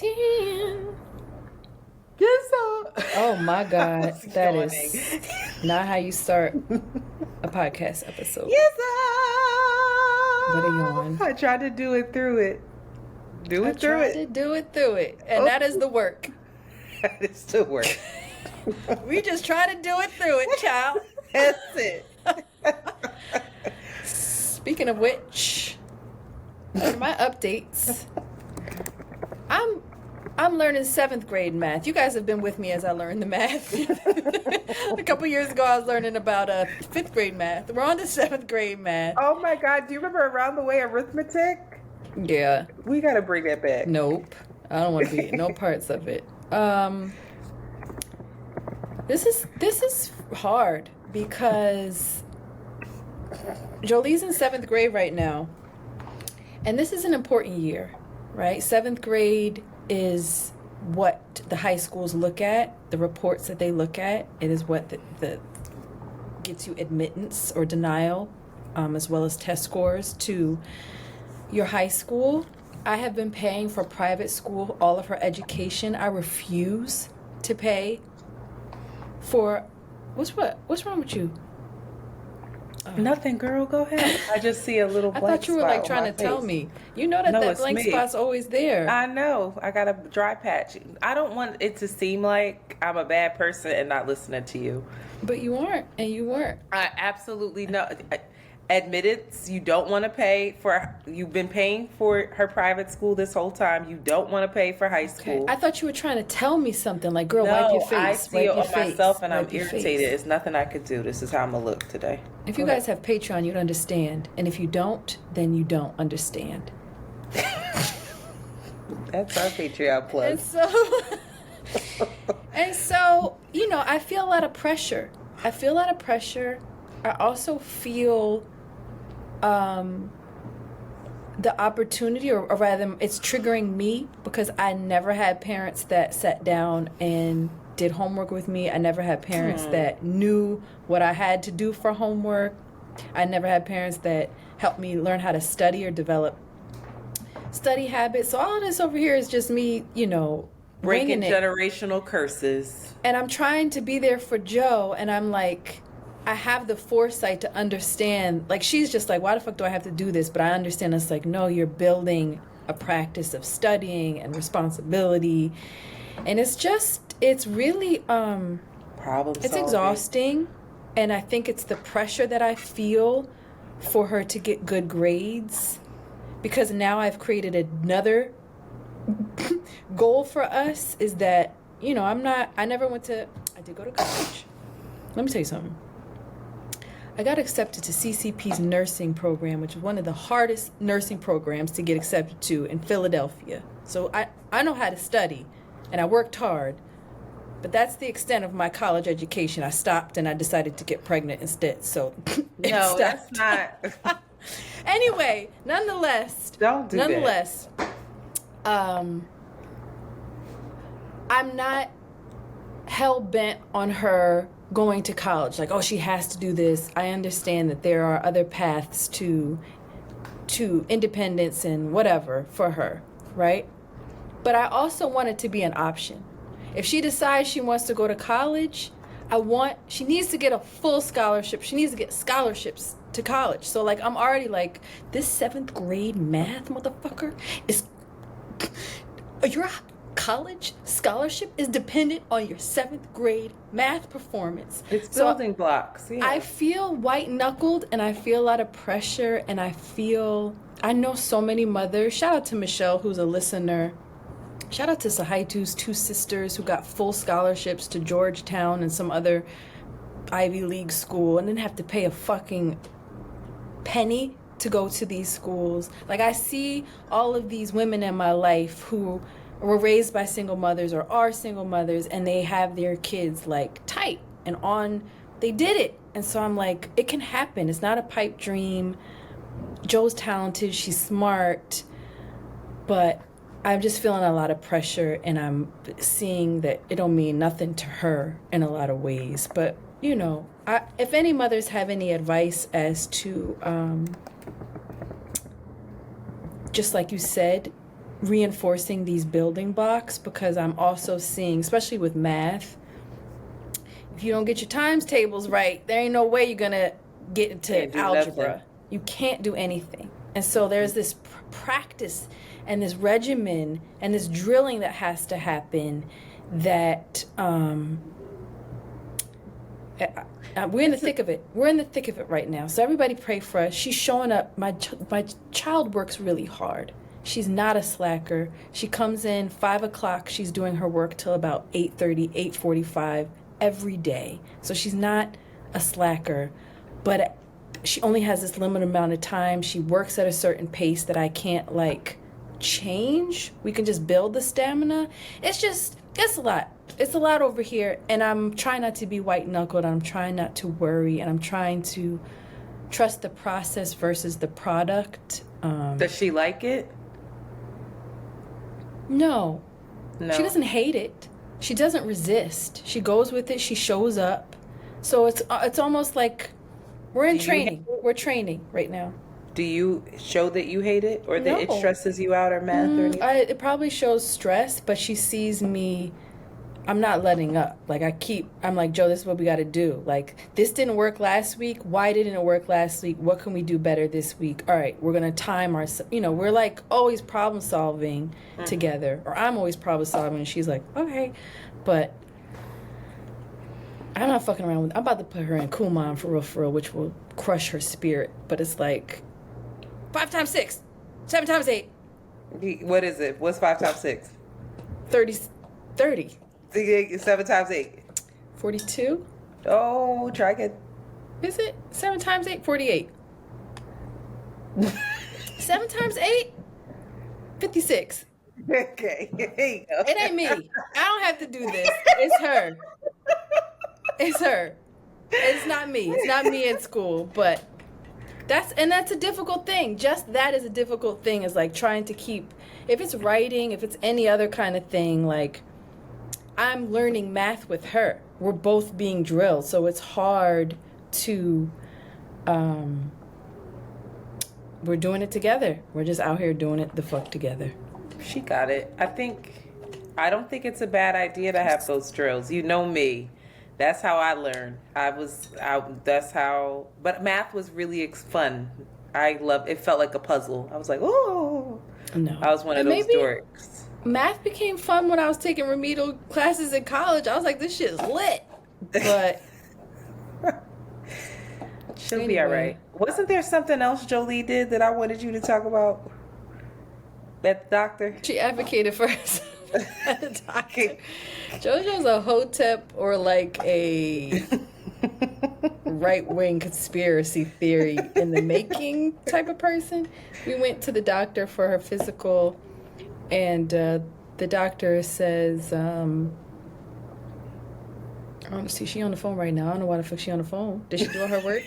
10. Yes, sir. Oh my God. What's That going is on? not how you start a podcast episode. Yes, sir. What a yawn. I tried to do it through it. Do I it through tried to it. do it through it. And that is the work. It still works. We just try to do it through it, child. That's it. Speaking of which, for my updates, I'm learning 7th grade math. You guys have been with me as I learned the math. A couple years ago, I was learning about 5th grade math. We're on to 7th grade math. Oh my God. Do you remember Around the Way arithmetic? Yeah. We got to bring that back. Nope. I don't want to be no parts of it. This is hard because Jolie's in 7th grade right now. And this is an important year, right? 7th grade is what the high schools look at, the reports that they look at. It is what the gets you admittance or denial, as well as test scores to your high school. I have been paying for private school all of her education. I refuse to pay for what's wrong with you? Nothing, girl. Go ahead. I just see a little I blank thought you were spot like on trying my to tell face. me. You know that No, that it's blank me. spot's always there. I know. I got a dry patch. I don't want it to seem like I'm a bad person and not listening to you. But you aren't, and you weren't. I absolutely know. Admittance, you don't want to pay for. You've been paying for her private school this whole time. You don't want to pay for high Okay. school. I thought you were trying to tell me something like, girl, wipe your No, I face. see Wipe it your on face. myself and I'm wipe your irritated. face. It's nothing I could do. This is how I'm gonna look today. If you guys have Patreon, you'd understand. And if you don't, then you don't understand. That's our Patreon plug. And so, you know, I feel a lot of pressure. I also feel the opportunity, or rather, it's triggering me because I never had parents that sat down and did homework with me. I never had parents that knew what I had to do for homework. I never had parents that helped me learn how to study or develop study habits. So all of this over here is just me, you know, Breaking winging it. generational curses. And I'm trying to be there for Joe, and I'm like, I have the foresight to understand. Like, she's just like, why the fuck do I have to do this? But I understand. It's like, no, you're building a practice of studying and responsibility. And it's really, Problem it's solving. exhausting. And I think it's the pressure that I feel for her to get good grades, because now I've created another goal for us, is that, you know, I did go to college. Let me tell you something. I got accepted to CCP's nursing program, which is one of the hardest nursing programs to get accepted to in Philadelphia. So I know how to study, and I worked hard, but that's the extent of my college education. I stopped and I decided to get pregnant instead. So No, that's not. Anyway, nonetheless, Don't do that. I'm not hell-bent on her going to college. Like, oh, she has to do this. I understand that there are other paths to independence and whatever for her, right? But I also want it to be an option. If she decides she wants to go to college, she needs to get a full scholarship. She needs to get scholarships to college. So, like, I'm already like, this 7th grade math motherfucker is... Your college scholarship is dependent on your 7th grade math performance. It's building blocks. Yeah. I feel white-knuckled, and I feel a lot of pressure, and I know so many mothers. Shout out to Michelle, who's a listener. Shout out to Sahaitu's 2 sisters who got full scholarships to Georgetown and some other Ivy League school and didn't have to pay a fucking penny to go to these schools. Like, I see all of these women in my life who were raised by single mothers or are single mothers, and they have their kids like tight and on. They did it. And so I'm like, it can happen. It's not a pipe dream. Joe's talented. She's smart. But I'm just feeling a lot of pressure, and I'm seeing that it don't mean nothing to her in a lot of ways. But, you know, if any mothers have any advice as to, just like you said, reinforcing these building blocks, because I'm also seeing, especially with math, if you don't get your times tables right, there ain't no way you're gonna get into algebra. Nothing. You can't do anything. And so there's this practice and this regimen and this drilling that has to happen that we're in the thick of it. We're in the thick of it right now. So everybody pray for us. She's showing up. My child works really hard. She's not a slacker. She comes in 5 o'clock. She's doing her work till about 8:30, 8:45 every day. So she's not a slacker, but she only has this limited amount of time. She works at a certain pace that I can't like change. We can just build the stamina. It's a lot. It's a lot over here, and I'm trying not to be white knuckled. I'm trying not to worry, and I'm trying to trust the process versus the product. Does she like it? No. No. She doesn't hate it. She doesn't resist. She goes with it. She shows up. So it's almost like we're in training. We're training right now. Do you show that you hate it, or that No. it stresses you out, or math, or anything? It probably shows stress, but she sees me. I'm not letting up. Like I'm like, Joe, this is what we got to do. Like, this didn't work last week. Why didn't it work last week? What can we do better this week? All right, we're going to time ourselves. You know, we're like always problem solving together. Or I'm always problem solving. And she's like, okay. But I'm not fucking around with. I'm about to put her in Kumon for real, which will crush her spirit. But it's like 5 times 6, 7 times 8. What is it? What's 5 times 6? 30. 7 times 8. 42? Oh, try again. Is it? 7 times 8? 48. 7 times 8? 56. Okay. Here you go. It ain't me. I don't have to do this. It's her. It's her. It's not me. It's not me in school. But that's a difficult thing. Just that is a difficult thing, is like trying to keep, if it's writing, if it's any other kind of thing, like I'm learning math with her. We're both being drilled. So it's hard to, we're doing it together. We're just out here doing it the fuck together. She got it. I don't think it's a bad idea to have those drills. You know me. That's how I learned. But math was really fun. I loved it. Felt like a puzzle. I was like, oh. No. I was one of those dorks. Math became fun when I was taking remedial classes in college. I was like, this shit is lit. But she'll be all right. Wasn't there something else Jolie did that I wanted you to talk about? That doctor? She advocated for herself at the doctor. JoJo's a hotep or like a right-wing conspiracy theory in the making type of person. We went to the doctor for her physical, and the doctor says, honestly, she on the phone right now. I don't know why the fuck she on the phone. Did she do her work?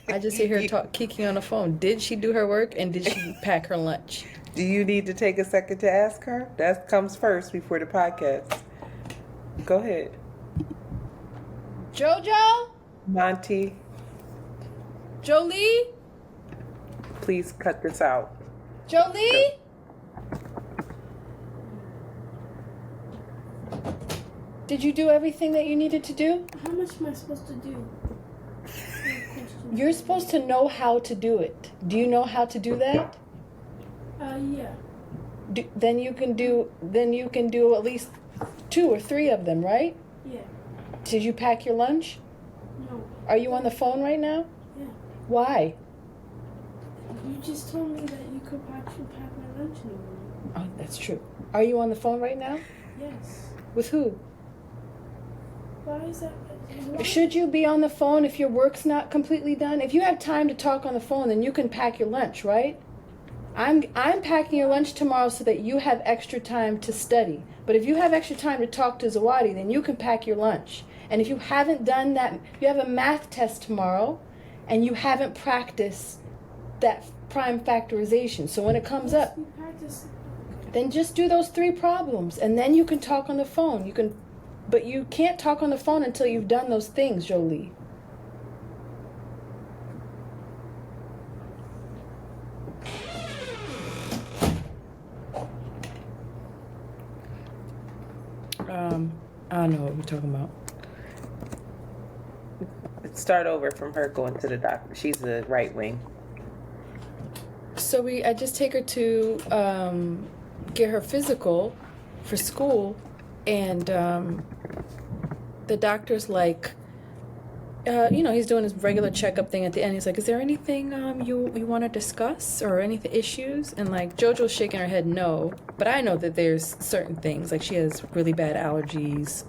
I just hear her kicking on the phone. Did she do her work, and did she pack her lunch? Do you need to take a second to ask her? That comes first before the podcast. Go ahead. JoJo? Monty, Jolie? please cut this out. Jolie? Did you do everything that you needed to do? How much am I supposed to do? You're supposed to know how to do it. Do you know how to do that? Yeah. Then you can do at least 2 or 3 of them, right? Yeah. Did you pack your lunch? No. Are you on the phone right now? Yeah. Why? You just told me that you could pack my lunch in the morning. Oh, that's true. Are you on the phone right now? Yes. With who? Why is that? Why? Should you be on the phone if your work's not completely done? If you have time to talk on the phone, then you can pack your lunch, right? I'm packing your lunch tomorrow so that you have extra time to study. But if you have extra time to talk to Zawadi, then you can pack your lunch. And if you haven't done that, you have a math test tomorrow, and you haven't practiced that prime factorization. So when it comes up, We practice. then just do those 3 problems, and then you can talk on the phone. But you can't talk on the phone until you've done those things, Jolie. I don't know what we're talking about. Start over from her going to the doctor. She's the right wing. So I just take her to get her physical for school, and the doctor's like, he's doing his regular checkup thing at the end. He's like, "Is there anything you want to discuss or any issues?" And like JoJo's shaking her head no, but I know that there's certain things, like she has really bad allergies,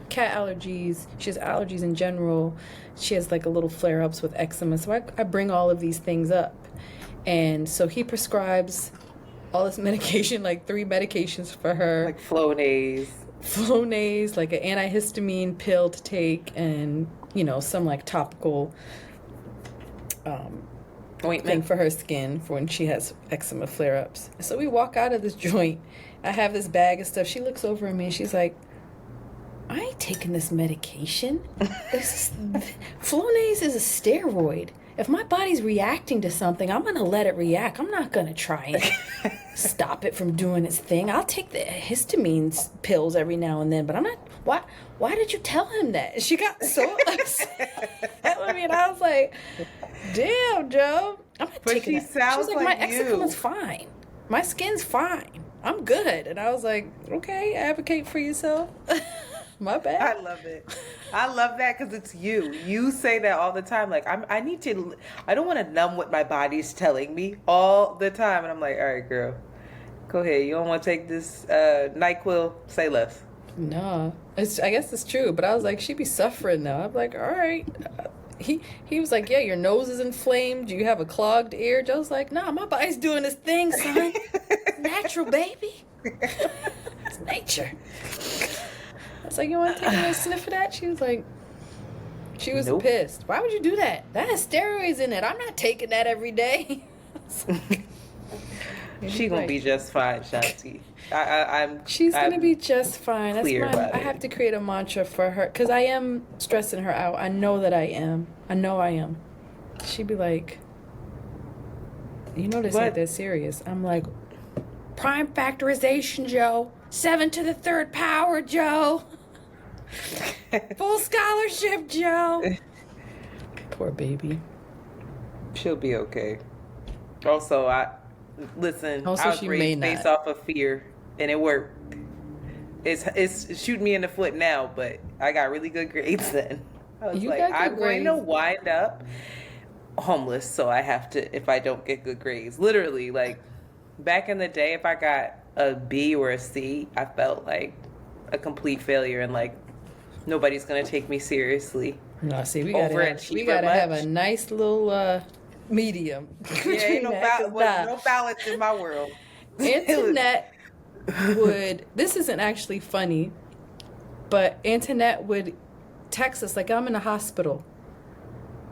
cat allergies. She has allergies in general. She has like a little flare-ups with eczema. So I bring all of these things up, and so he prescribes all this medication, like 3 medications for her, Like Flonase, like an antihistamine pill to take, and some like topical thing ointment. for her skin for when she has eczema flare-ups. So we walk out of this joint. I have this bag of stuff. She looks over at me and she's like, "I ain't taking this medication. Flonase is a steroid. If my body's reacting to something, I'm going to let it react. I'm not going to try and stop it from doing its thing. I'll take the histamine pills every now and then, but I'm not... Why did you tell him that?" She got so upset. I mean, I was like, "Damn, Joe. I'm not But taking she that." sounds She's like, like "My you. eczema's fine. My skin's fine. I'm good." And I was like, "Okay, advocate for yourself." My bad. I love it. I love that because it's you. You say that all the time. Like, I don't want to numb what my body's telling me all the time. And I'm like, all right, girl, go ahead. You don't want to take this NyQuil? Say less. No, I guess it's true, but I was like, she be suffering though. I'm like, all right. He was like, "Yeah, your nose is inflamed. You have a clogged ear." Joe's like, "Nah, my body's doing this thing, son. Natural, baby. It's nature." I was like, "You want to take a little sniff of that?" She was like, she was Nope. pissed. "Why would you do that? That has steroids in it. I'm not taking that every day." She gonna be just fine, Shanti. I'm. She's gonna be just fine. That's clear about I it. have to create a mantra for her because I am stressing her out. I know that I am. I know I am. She'd be like, "This What? ain't that serious." I'm like, "Prime factorization, Joe. 7 to the 3rd power, Joe. Full scholarship, Joe." Poor baby. She'll be okay. Also, listen. Also, I was she may raised based not. off of fear, and it worked. It's shooting me in the foot now, but I got really good grades then. I was You like, got good I'm going to grades. wind up homeless, so I have to if I don't get good grades. Literally, like back in the day, if I got a B or a C, I felt like a complete failure, and like nobody's gonna take me seriously. No, see, we gotta Overachiever have much. a nice little medium. Yeah, ain't no, between that, 'cause no balance in my world. Antoinette this isn't actually funny, but Antoinette would text us like, "I'm in a hospital."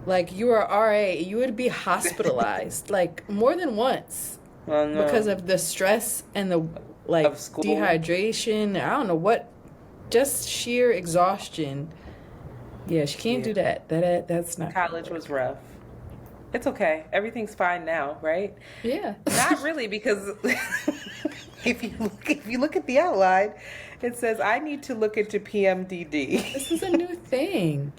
Like, "You are RA, you would be hospitalized like more than once Oh, no. because of the stress and the like Of school. dehydration. I don't know what, just sheer exhaustion. Yeah, she can't do that. That's not gonna College work. was rough. It's okay. Everything's fine now, right? Yeah. Not really, because if you look at the outline, it says I need to look into PMDD. This is a new thing.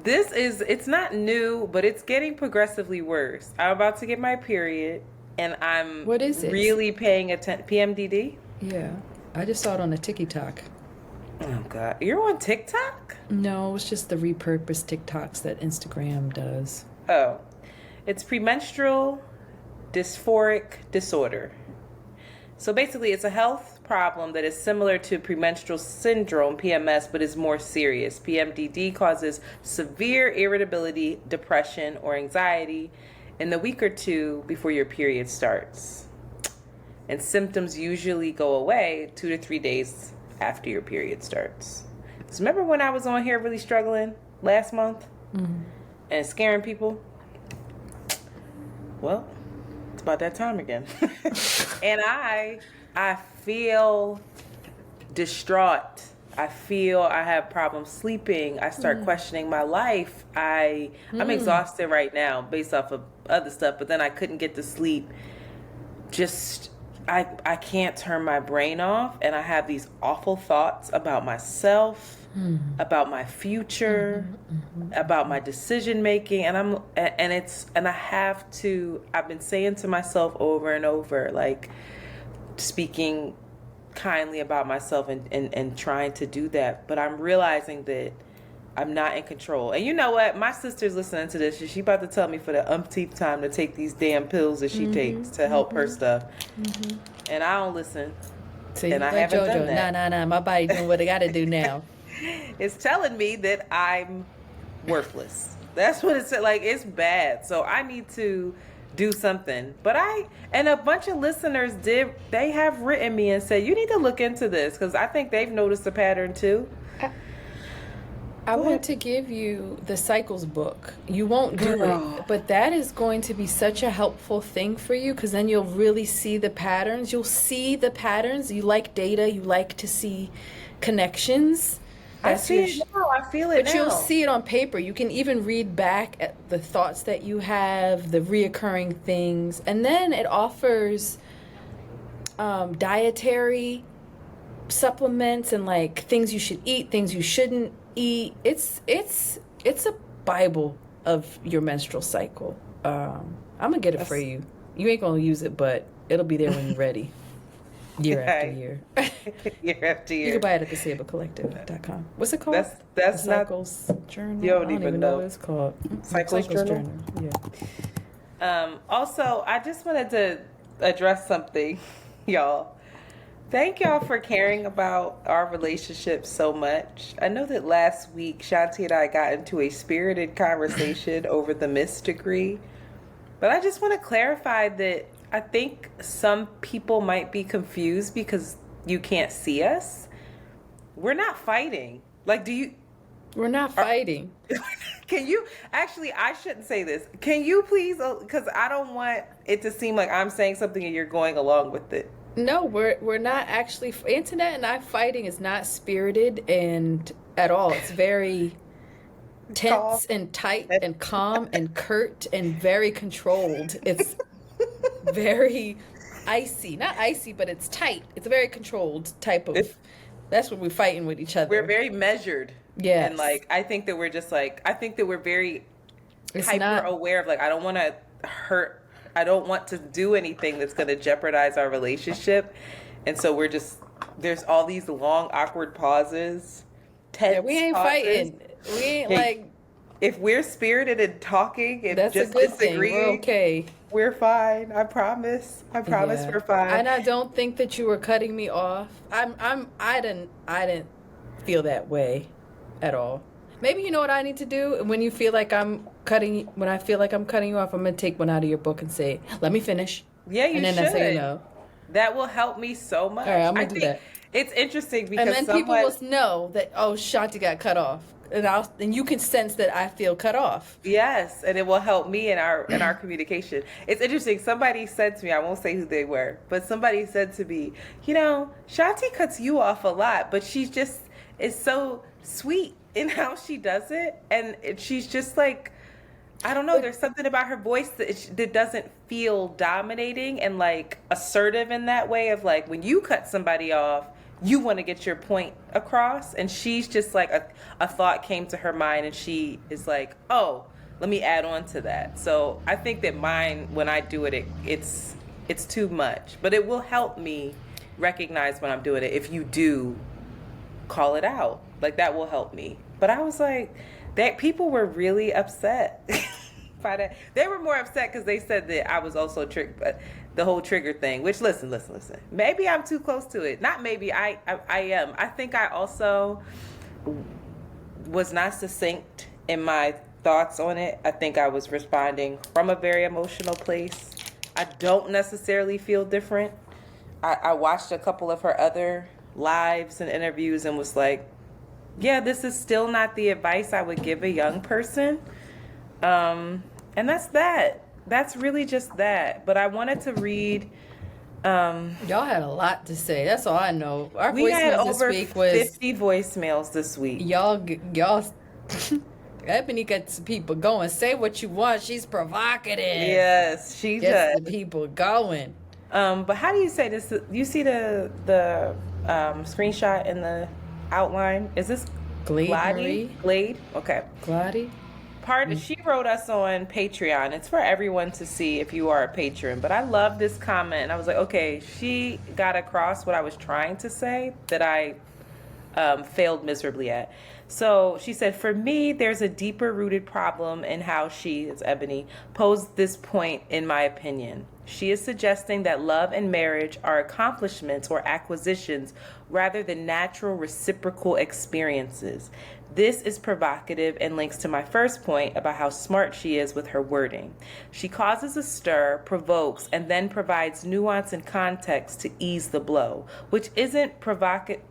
It's not new, but it's getting progressively worse. I'm about to get my period, and I'm What is it? really paying attention. PMDD? Yeah. I just saw it on a TikTok. Oh God, you're on TikTok? No, it's just the repurposed TikToks that Instagram does. Oh, it's premenstrual dysphoric disorder. So basically, it's a health problem that is similar to premenstrual syndrome, PMS, but is more serious. PMDD causes severe irritability, depression, or anxiety in the week or two before your period starts. And symptoms usually go away 2 to 3 days after your period starts. So remember when I was on here really struggling last month and scaring people? Well, it's about that time again. And I feel distraught. I feel I have problems sleeping. I start questioning my life. I'm exhausted right now based off of other stuff, but then I couldn't get to sleep just I can't turn my brain off, and I have these awful thoughts about myself, about my future, about my decision making, and I've been saying to myself over and over, like, speaking kindly about myself and trying to do that, but I'm realizing that I'm not in control. And you know what? My sister's listening to this. She about to tell me for the umpteenth time to take these damn pills that she takes to help her stuff. And I don't listen. So And I haven't done that. Nah. My body doing what it got to do now. It's telling me that I'm worthless. That's what it's like. It's bad. So I need to do something. But and a bunch of listeners they have written me and said, you need to look into this, because I think they've noticed a pattern too. I want to give you the Cycles book. You won't do it, but that is going to be such a helpful thing for you, because then you'll really see the patterns. You'll see the patterns. You like data. You like to see connections. I see it now. I feel it now. But you'll see it on paper. You can even read back at the thoughts that you have, the reoccurring things. And then it offers dietary supplements and like things you should eat, things you shouldn't eat. It's a Bible of your menstrual cycle. I'm gonna get it for you. You ain't gonna use it, but it'll be there when you're ready. Year after year. Year after year. You can buy it at thesablecollective.com. What's it called? That's the not Cycles Journal. You don't I don't even know what it's called. Cycles Journal? Yeah. Also, I just wanted to address something, y'all. Thank y'all for caring about our relationship so much. I know that last week, Shanti and I got into a spirited conversation over the Miss degree, but I just want to clarify that I think some people might be confused because you can't see us. We're not fighting. Like, We're not fighting. Can you, actually, I shouldn't say this. Can you please, because I don't want it to seem like I'm saying something and you're going along with it. No, we're not actually. Antoinette and I fighting is not spirited and at all. It's very tense and tight and calm and curt and very controlled. It's very icy, not icy, but it's tight. It's a very controlled type of. That's what we're fighting with each other. We're very measured. Yeah, and like I think that we're very hyper aware of, like, I don't want to hurt. I don't want to do anything that's going to jeopardize our relationship. And so there's all these long, awkward pauses. Yeah, we ain't pauses. fighting. We ain't like. If we're spirited and talking and that's just a good disagreeing, thing. We're okay. We're fine. I promise. Yeah. We're fine. And I don't think that you were cutting me off. I didn't feel that way at all. Maybe you know what I need to do? When you feel like when I feel like I'm cutting you off, I'm going to take one out of your book and say, let me finish. Yeah, you should. And then that's how you know. That will help me so much. All right, I'm going to do that. It's interesting because and then people will know that, oh, Shanti got cut off. And you can sense that I feel cut off. Yes, and it will help me in our communication. It's interesting. Somebody said to me, I won't say who they were, but somebody said to me, Shanti cuts you off a lot, but she's just is so sweet in how she does it, and she's just like, I don't know, there's something about her voice that doesn't feel dominating and like assertive in that way of like, when you cut somebody off, you want to get your point across, and she's just like a thought came to her mind and she is like, oh, let me add on to that. So I think that mine, when I do it, it's too much, but it will help me recognize when I'm doing it. If you do call it out, like, that will help me. But I was like, that people were really upset by that. They were more upset because they said that I was also triggered, the whole trigger thing, which listen. Maybe I'm too close to it. Not maybe, I am. I think I also was not succinct in my thoughts on it. I think I was responding from a very emotional place. I don't necessarily feel different. I watched a couple of her other lives and interviews and was like, yeah, this is still not the advice I would give a young person. And that's that. That's really just that. But I wanted to read. Y'all had a lot to say. That's all I know. Our we had over this week was 50 voicemails this week. Y'all. Ebony gets people going. Say what you want. She's provocative. Yes, she gets does. the people going. But how do you say this? You see the screenshot in the outline? Is this Glade Glady? Marie? Glade? Okay. Glady? She wrote us on Patreon. It's for everyone to see if you are a patron. But I love this comment. And I was like, okay, she got across what I was trying to say that I failed miserably at. So she said, for me, there's a deeper rooted problem in how she, it's Ebony, posed this point, in my opinion. She is suggesting that love and marriage are accomplishments or acquisitions rather than natural reciprocal experiences. This is provocative and links to my first point about how smart she is with her wording. She causes a stir, provokes, and then provides nuance and context to ease the blow, which isn't provocative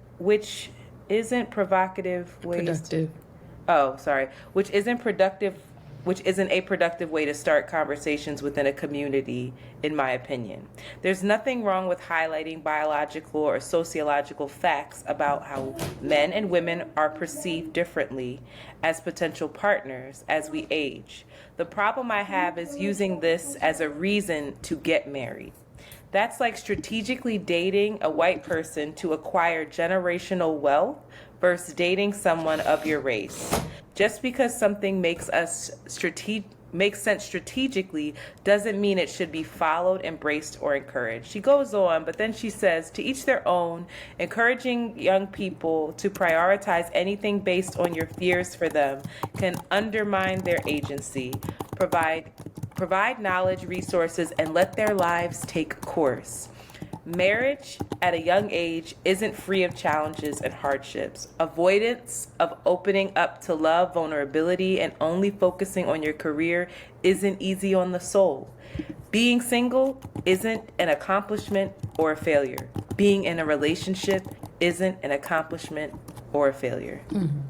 ways. Productive. Oh, sorry. Which isn't a productive way to start conversations within a community, in my opinion. There's nothing wrong with highlighting biological or sociological facts about how men and women are perceived differently as potential partners as we age. The problem I have is using this as a reason to get married. That's like strategically dating a white person to acquire generational wealth versus dating someone of your race. Just because something makes sense strategically doesn't mean it should be followed, embraced, or encouraged. She goes on, but then she says, to each their own, encouraging young people to prioritize anything based on your fears for them can undermine their agency. Provide knowledge, resources, and let their lives take course. Marriage at a young age isn't free of challenges and hardships. Avoidance of opening up to love, vulnerability, and only focusing on your career isn't easy on the soul. Being single isn't an accomplishment or a failure. Being in a relationship isn't an accomplishment or a failure. Mm-hmm.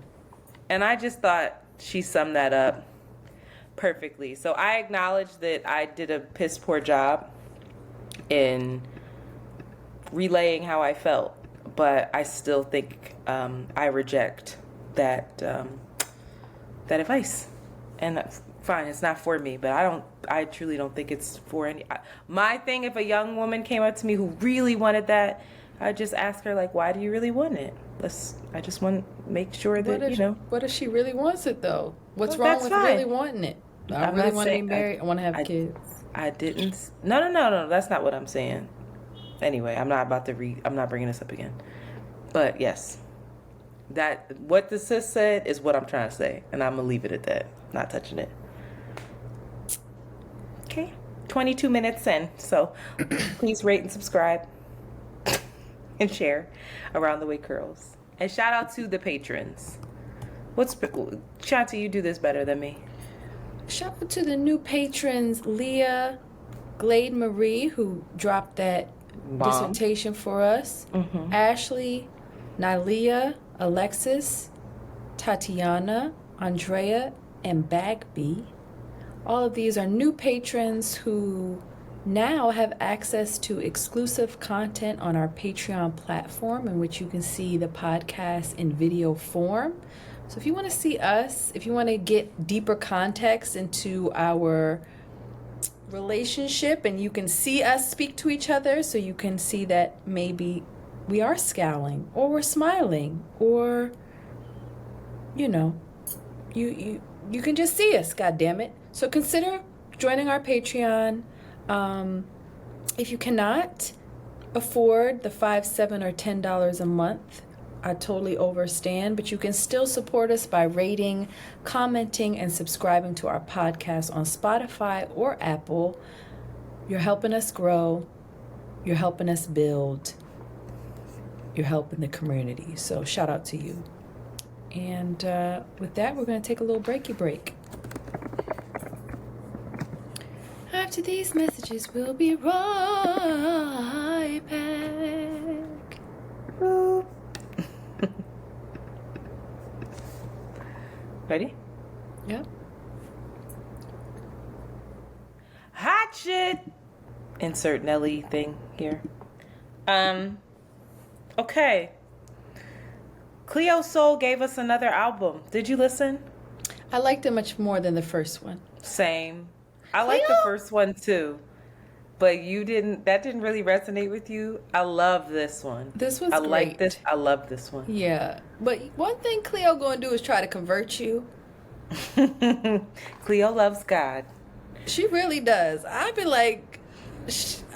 And I just thought she summed that up perfectly. So I acknowledge that I did a piss poor job in relaying how I felt, but I still think I reject that advice. And fine, it's not for me, but I truly don't think it's for any. My thing, if a young woman came up to me who really wanted that, I'd just ask her, like, why do you really want it? I just want to make sure that, What if she really wants it, though? What's Well, wrong with fine. really wanting it? I really want to be married. I want to have kids. I didn't. No. That's not what I'm saying. Anyway, I'm not bringing this up again. But yes, what the sis said is what I'm trying to say, and I'm gonna leave it at that. Not touching it. Okay, 22 minutes in, so please rate and subscribe and share around the way curls. And shout out to the patrons. Shanti, you do this better than me. Shout out to the new patrons, Leah, Glade Marie, who dropped that dissertation for us. Mm-hmm. Ashley, Nylia, Alexis, Tatiana, Andrea, and Bagby. All of these are new patrons who now have access to exclusive content on our Patreon platform, in which you can see the podcast in video form. So if you want to see us, if you want to get deeper context into our relationship, and you can see us speak to each other, so you can see that maybe we are scowling or we're smiling, or you can just see us, god damn it. So consider joining our Patreon. If you cannot afford the $5, $7, or $10 a month, I totally understand, but you can still support us by rating, commenting, and subscribing to our podcast on Spotify or Apple. You're helping us grow. You're helping us build. You're helping the community. So shout out to you. And with that, we're going to take a little breaky break. After these messages, we'll be right back. Boop. Ready? Yep. Hot shit. Insert Nelly thing here. Okay. Cleo Soul gave us another album. Did you listen? I liked it much more than the first one. Same. I like the first one too. but that didn't really resonate with you. I love this one. This was I great. like this. I love this one. Yeah, but one thing Cleo gonna do is try to convert you. Cleo loves God. She really does. I'd be like,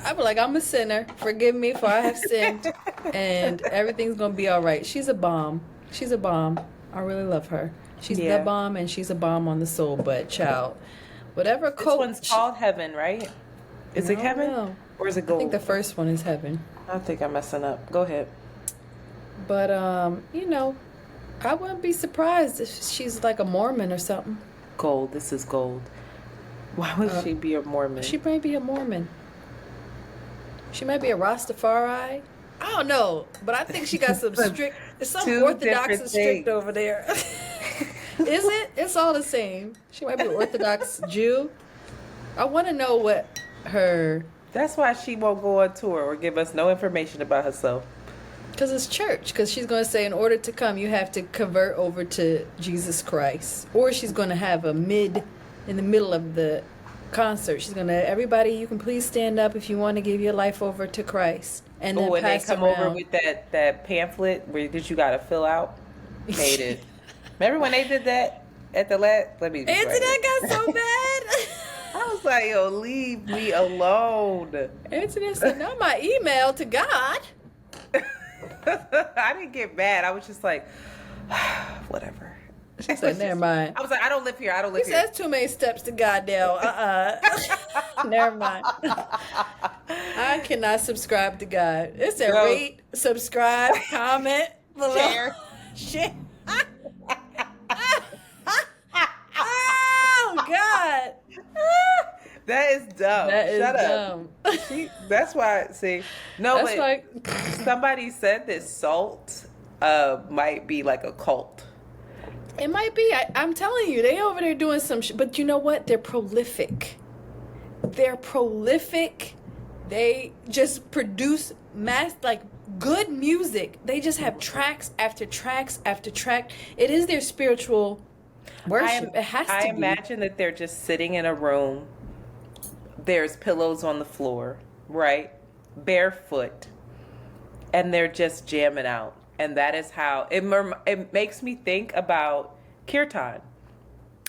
I'm a sinner. Forgive me for I have sinned, and everything's gonna be all right. She's a bomb. She's a bomb. I really love her. She's Yeah. the bomb, and she's a bomb on the soul. But child, whatever This coach. one's called Heaven, right? Is it I don't Heaven know. or is it I Gold? think the first one is Heaven. I think I'm messing up. Go ahead. But you know, I wouldn't be surprised if she's like a Mormon or something. Gold. This is Gold. Why would she be a Mormon? She might be a Mormon. She might be a Rastafari. I don't know, but I think she got some strict. Some Two Orthodox different and strict things. over there. Is it? It's all the same. She might be an Orthodox Jew. I want to know what her, That's why she won't go on tour or give us no information about herself. because it's church. Because she's going to say, in order to come, you have to convert over to Jesus Christ, or she's going to have in the middle of the concert. She's going to, everybody, you can please stand up if you want to give your life over to Christ, and then Oh, and they pass come around. over with that pamphlet where you got to fill out. Made it. Remember when they did that at the last? Let me. Antoinette got so mad. I was like, yo, leave me alone. Antoinette said, "Not my email to God." I didn't get mad. I was just like, whatever. She said, "Never mind." I was like, I don't live here. I don't live He here. says too many steps to God, Dale. Never mind. I cannot subscribe to God. It said No. rate, subscribe, comment, below. Share. Share. Oh God. That is dumb. That is Shut up. dumb. That's why. See, no, That's but why. somebody said that salt might be like a cult. It might be. I'm telling you, they over there doing some shit. But you know what? They're prolific. They're prolific. They just produce good music. They just have tracks after tracks after track. It is their spiritual worship. It has to I be. imagine that they're just sitting in a room. There's pillows on the floor, right? Barefoot. And they're just jamming out. And that is how it makes me think about kirtan.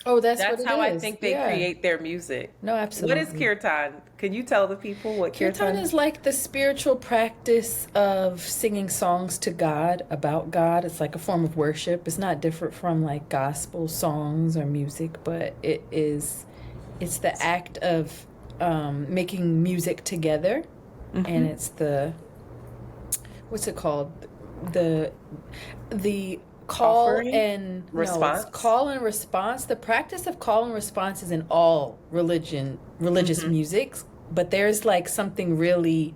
Oh, that's That's what it how I is. think they Yeah. create their music. No, absolutely. What is kirtan? Can you tell the people what kirtan Kirtan is like the spiritual practice of singing songs to God, about God. It's like a form of worship. It's not different from like gospel songs or music, but it's the act of making music together. And it's what's it called? The call Offering? and Response? it's call and response. The practice of call and response is in all religious music, but there's like something really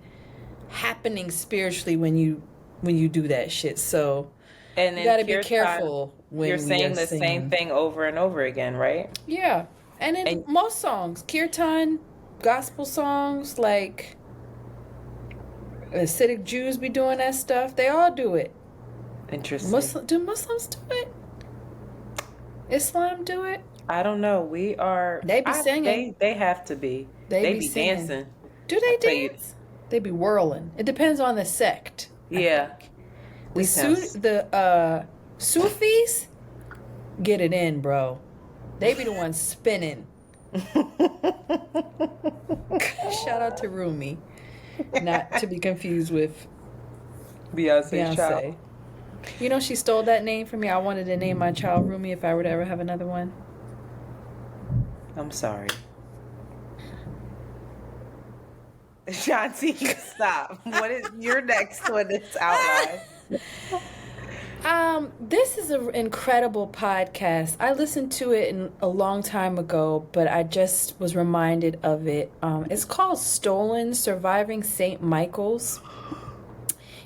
happening spiritually when you do that shit. So And you in got to be kirtan, careful when you're we saying are the singing. same thing over and over again, right? Yeah, and in And- most songs, kirtan, gospel songs, like Hasidic Jews be doing that stuff. They all do it. Interesting. Do Muslims do it? Islam do it? I don't know. We are. They be singing. They have to be. They be be singing. dancing. Do they I tell you. dance? They be whirling. It depends on the sect. I Yeah. think. We The Sufis get it in, bro. They be the ones spinning. Shout out to Rumi. Not to be confused with Beyonce. Child. Beyonce. You know, she stole that name from me. I wanted to name my child Rumi if I were to ever have another one. I'm sorry. Shanti, stop. What is your next one that's outlined? This is an incredible podcast. I listened to it a long time ago, but I just was reminded of it. It's called Stolen: Surviving St. Michael's.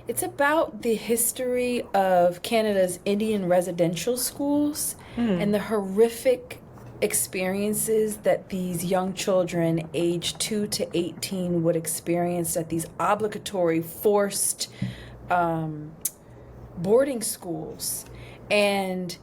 It's about the history of Canada's Indian residential schools and the horrific experiences that these young children aged 2 to 18 would experience at these obligatory forced boarding schools. And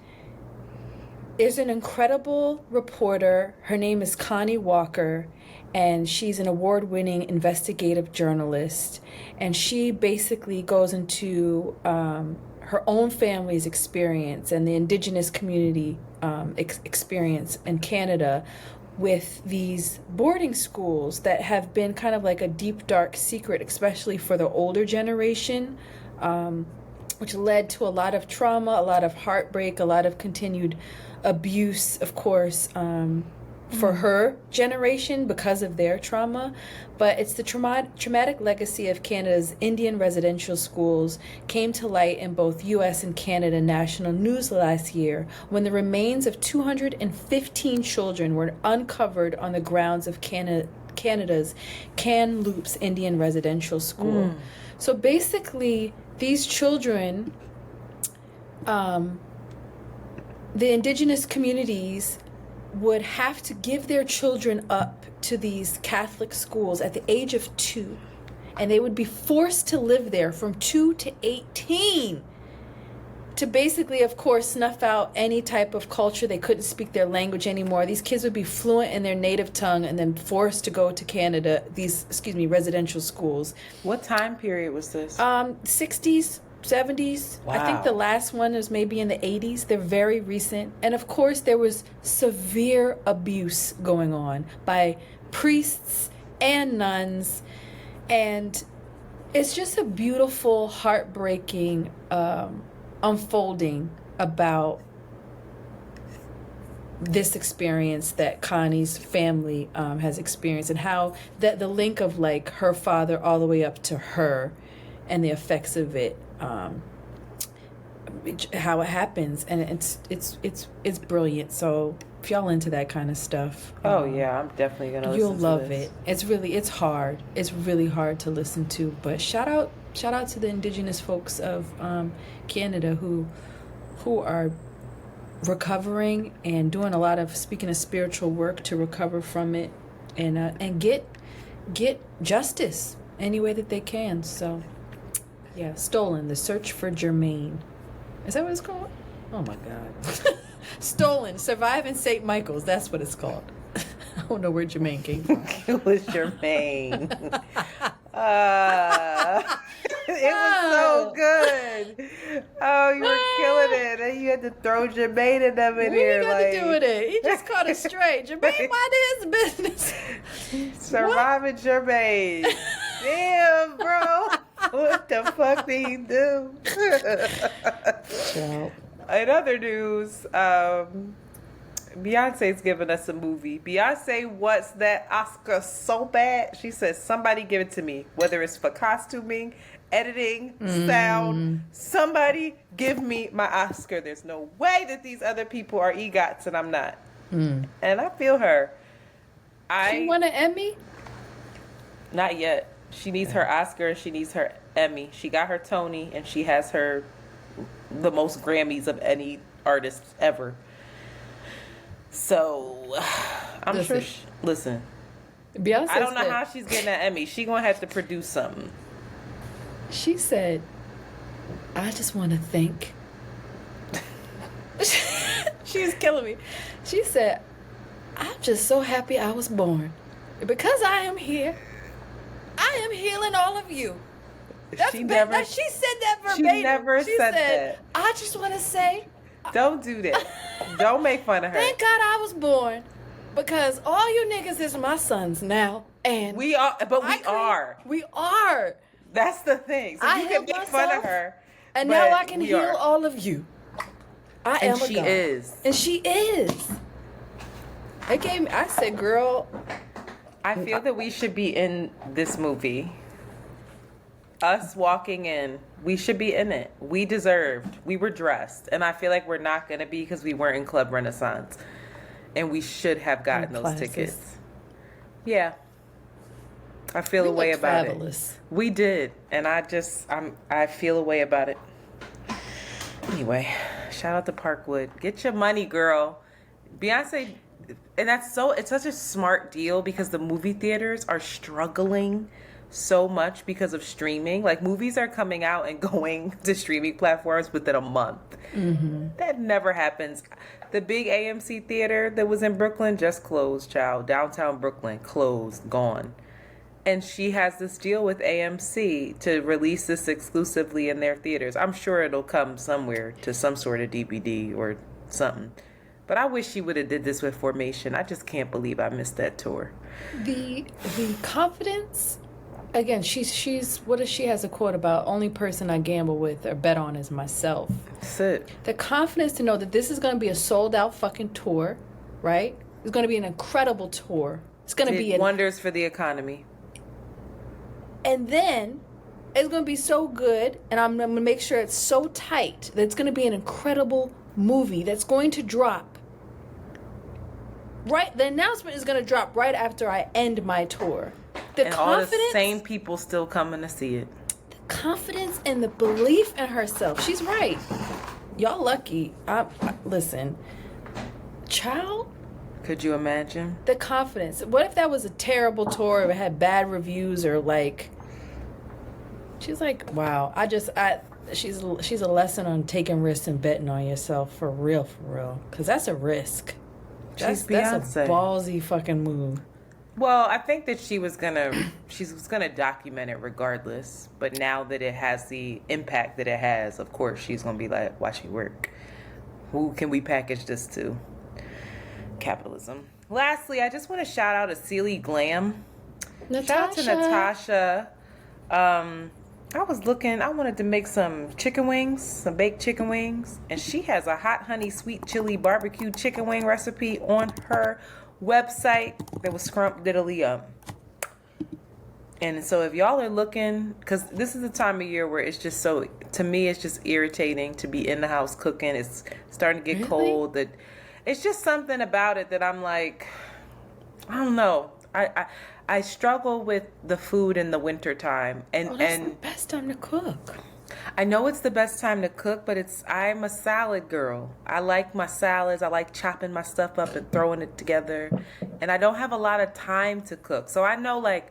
is an incredible reporter. Her name is Connie Walker, and she's an award-winning investigative journalist. And she basically goes into her own family's experience and the Indigenous community experience in Canada with these boarding schools that have been kind of like a deep, dark secret, especially for the older generation, which led to a lot of trauma, a lot of heartbreak, a lot of continued abuse, of course, for her generation because of their trauma. But it's the traumatic legacy of Canada's Indian residential schools came to light in both U.S. and Canada national news last year when the remains of 215 children were uncovered on the grounds of Canada's Kamloops Indian residential school. So basically, these children, the Indigenous communities would have to give their children up to these Catholic schools at the age of 2, and they would be forced to live there from 2 to 18 to basically, of course, snuff out any type of culture. They couldn't speak their language anymore. These kids would be fluent in their native tongue and then forced to go to Canada, residential schools. What time period was this? 60s, 70s. Wow. I think the last one was maybe in the 80s. They're very recent. And of course, there was severe abuse going on by priests and nuns. And it's just a beautiful, heartbreaking unfolding about this experience that Connie's family has experienced, and how that the link of like her father all the way up to her and the effects of it, how it happens. And it's brilliant. So if y'all into that kind of stuff, yeah, I'm definitely gonna listen. You'll love to this. it. It's hard. It's really hard to listen to. But shout out to the Indigenous folks of Canada who are recovering and doing a lot of, speaking of spiritual work, to recover from it and get justice any way that they can. So yeah, Stolen, The Search for Jermaine. Is that what it's called? Oh my God. Stolen, Surviving St. Michael's. That's what it's called. I don't know where Jermaine came from. It was Jermaine. It was so good. Oh, you were killing it. And you had to throw Jermaine and them in here. What you got to do with it? He just caught us straight. Jermaine, mind his business. Surviving Jermaine. Damn, bro. What the fuck did he do? In other news, Beyonce's giving us a movie. Beyonce wants that Oscar so bad. She says, somebody give it to me. Whether it's for costuming, editing, sound. Somebody give me my Oscar. There's no way that these other people are EGOTs and I'm not. And I feel her. She won an Emmy? Not yet. She needs her Oscar and she needs her Emmy. She got her Tony and she has the most Grammys of any artist ever. So, I'm sure. Listen, Beyonce. I don't know how she's getting that Emmy. She gonna have to produce something. She said, "I just want to thank." She's killing me. She said, "I'm just so happy I was born, because I am here. I am healing all of you." She said that verbatim. She never said that. I just want to say. Don't do that. Don't make fun of her. Thank God I was born, because all you niggas is my sons now, and we are. But we are. That's the thing. So you can make fun of her, and now I can heal all of you. I am a God. And she is. I said, girl. I feel that we should be in this movie. Us walking in, we should be in it. We were dressed. And I feel like we're not going to be because we weren't in Club Renaissance. And we should have gotten those tickets. Yeah. I feel a way about it. We did. And I feel a way about it. Anyway, shout out to Parkwood. Get your money, girl. Beyonce, and it's such a smart deal because the movie theaters are struggling so much because of streaming. Like, movies are coming out and going to streaming platforms within a month. That never happens. The big AMC theater that was in Brooklyn just closed, child. Downtown Brooklyn, closed, gone. And she has this deal with AMC to release this exclusively in their theaters. I'm sure it'll come somewhere to some sort of DVD or something. But I wish she would have did this with Formation. I just can't believe I missed that tour. The confidence, again, she's what does she has a quote about? Only person I gamble with or bet on is myself. That's it. The confidence to know that this is going to be a sold out fucking tour, right? It's going to be an incredible tour. It's going to be wonders for the economy. And then it's going to be so good, and I'm going to make sure it's so tight that it's going to be an incredible movie that's going to drop. Right, the announcement is going to drop right after I end my tour. And all the same people still coming to see it. The confidence and the belief in herself. She's right. Y'all lucky. Listen, child. Could you imagine? The confidence. What if that was a terrible tour, or it had bad reviews, or like... She's like, wow. She's a lesson on taking risks and betting on yourself for real. Because that's a risk. That's a ballsy fucking move. Well, I think that she was gonna document it regardless. But now that it has the impact that it has, of course, she's gonna be like, watch me work. Who can we package this to? Capitalism. Lastly, I just want to shout out a Sealy Glam. Natasha. Shout out to Natasha. I wanted to make some chicken wings, some baked chicken wings, and she has a hot honey sweet chili barbecue chicken wing recipe on her website that was scrumped diddly up. And so if y'all are looking, because this is the time of year where it's just so, to me, it's just irritating to be in the house cooking. It's starting to get cold. That it's just something about it that I'm like, I don't know. I struggle with the food in the winter time, and that's the best time to cook. I know it's the best time to cook, but I'm a salad girl. I like my salads. I like chopping my stuff up and throwing it together, and I don't have a lot of time to cook. So I know like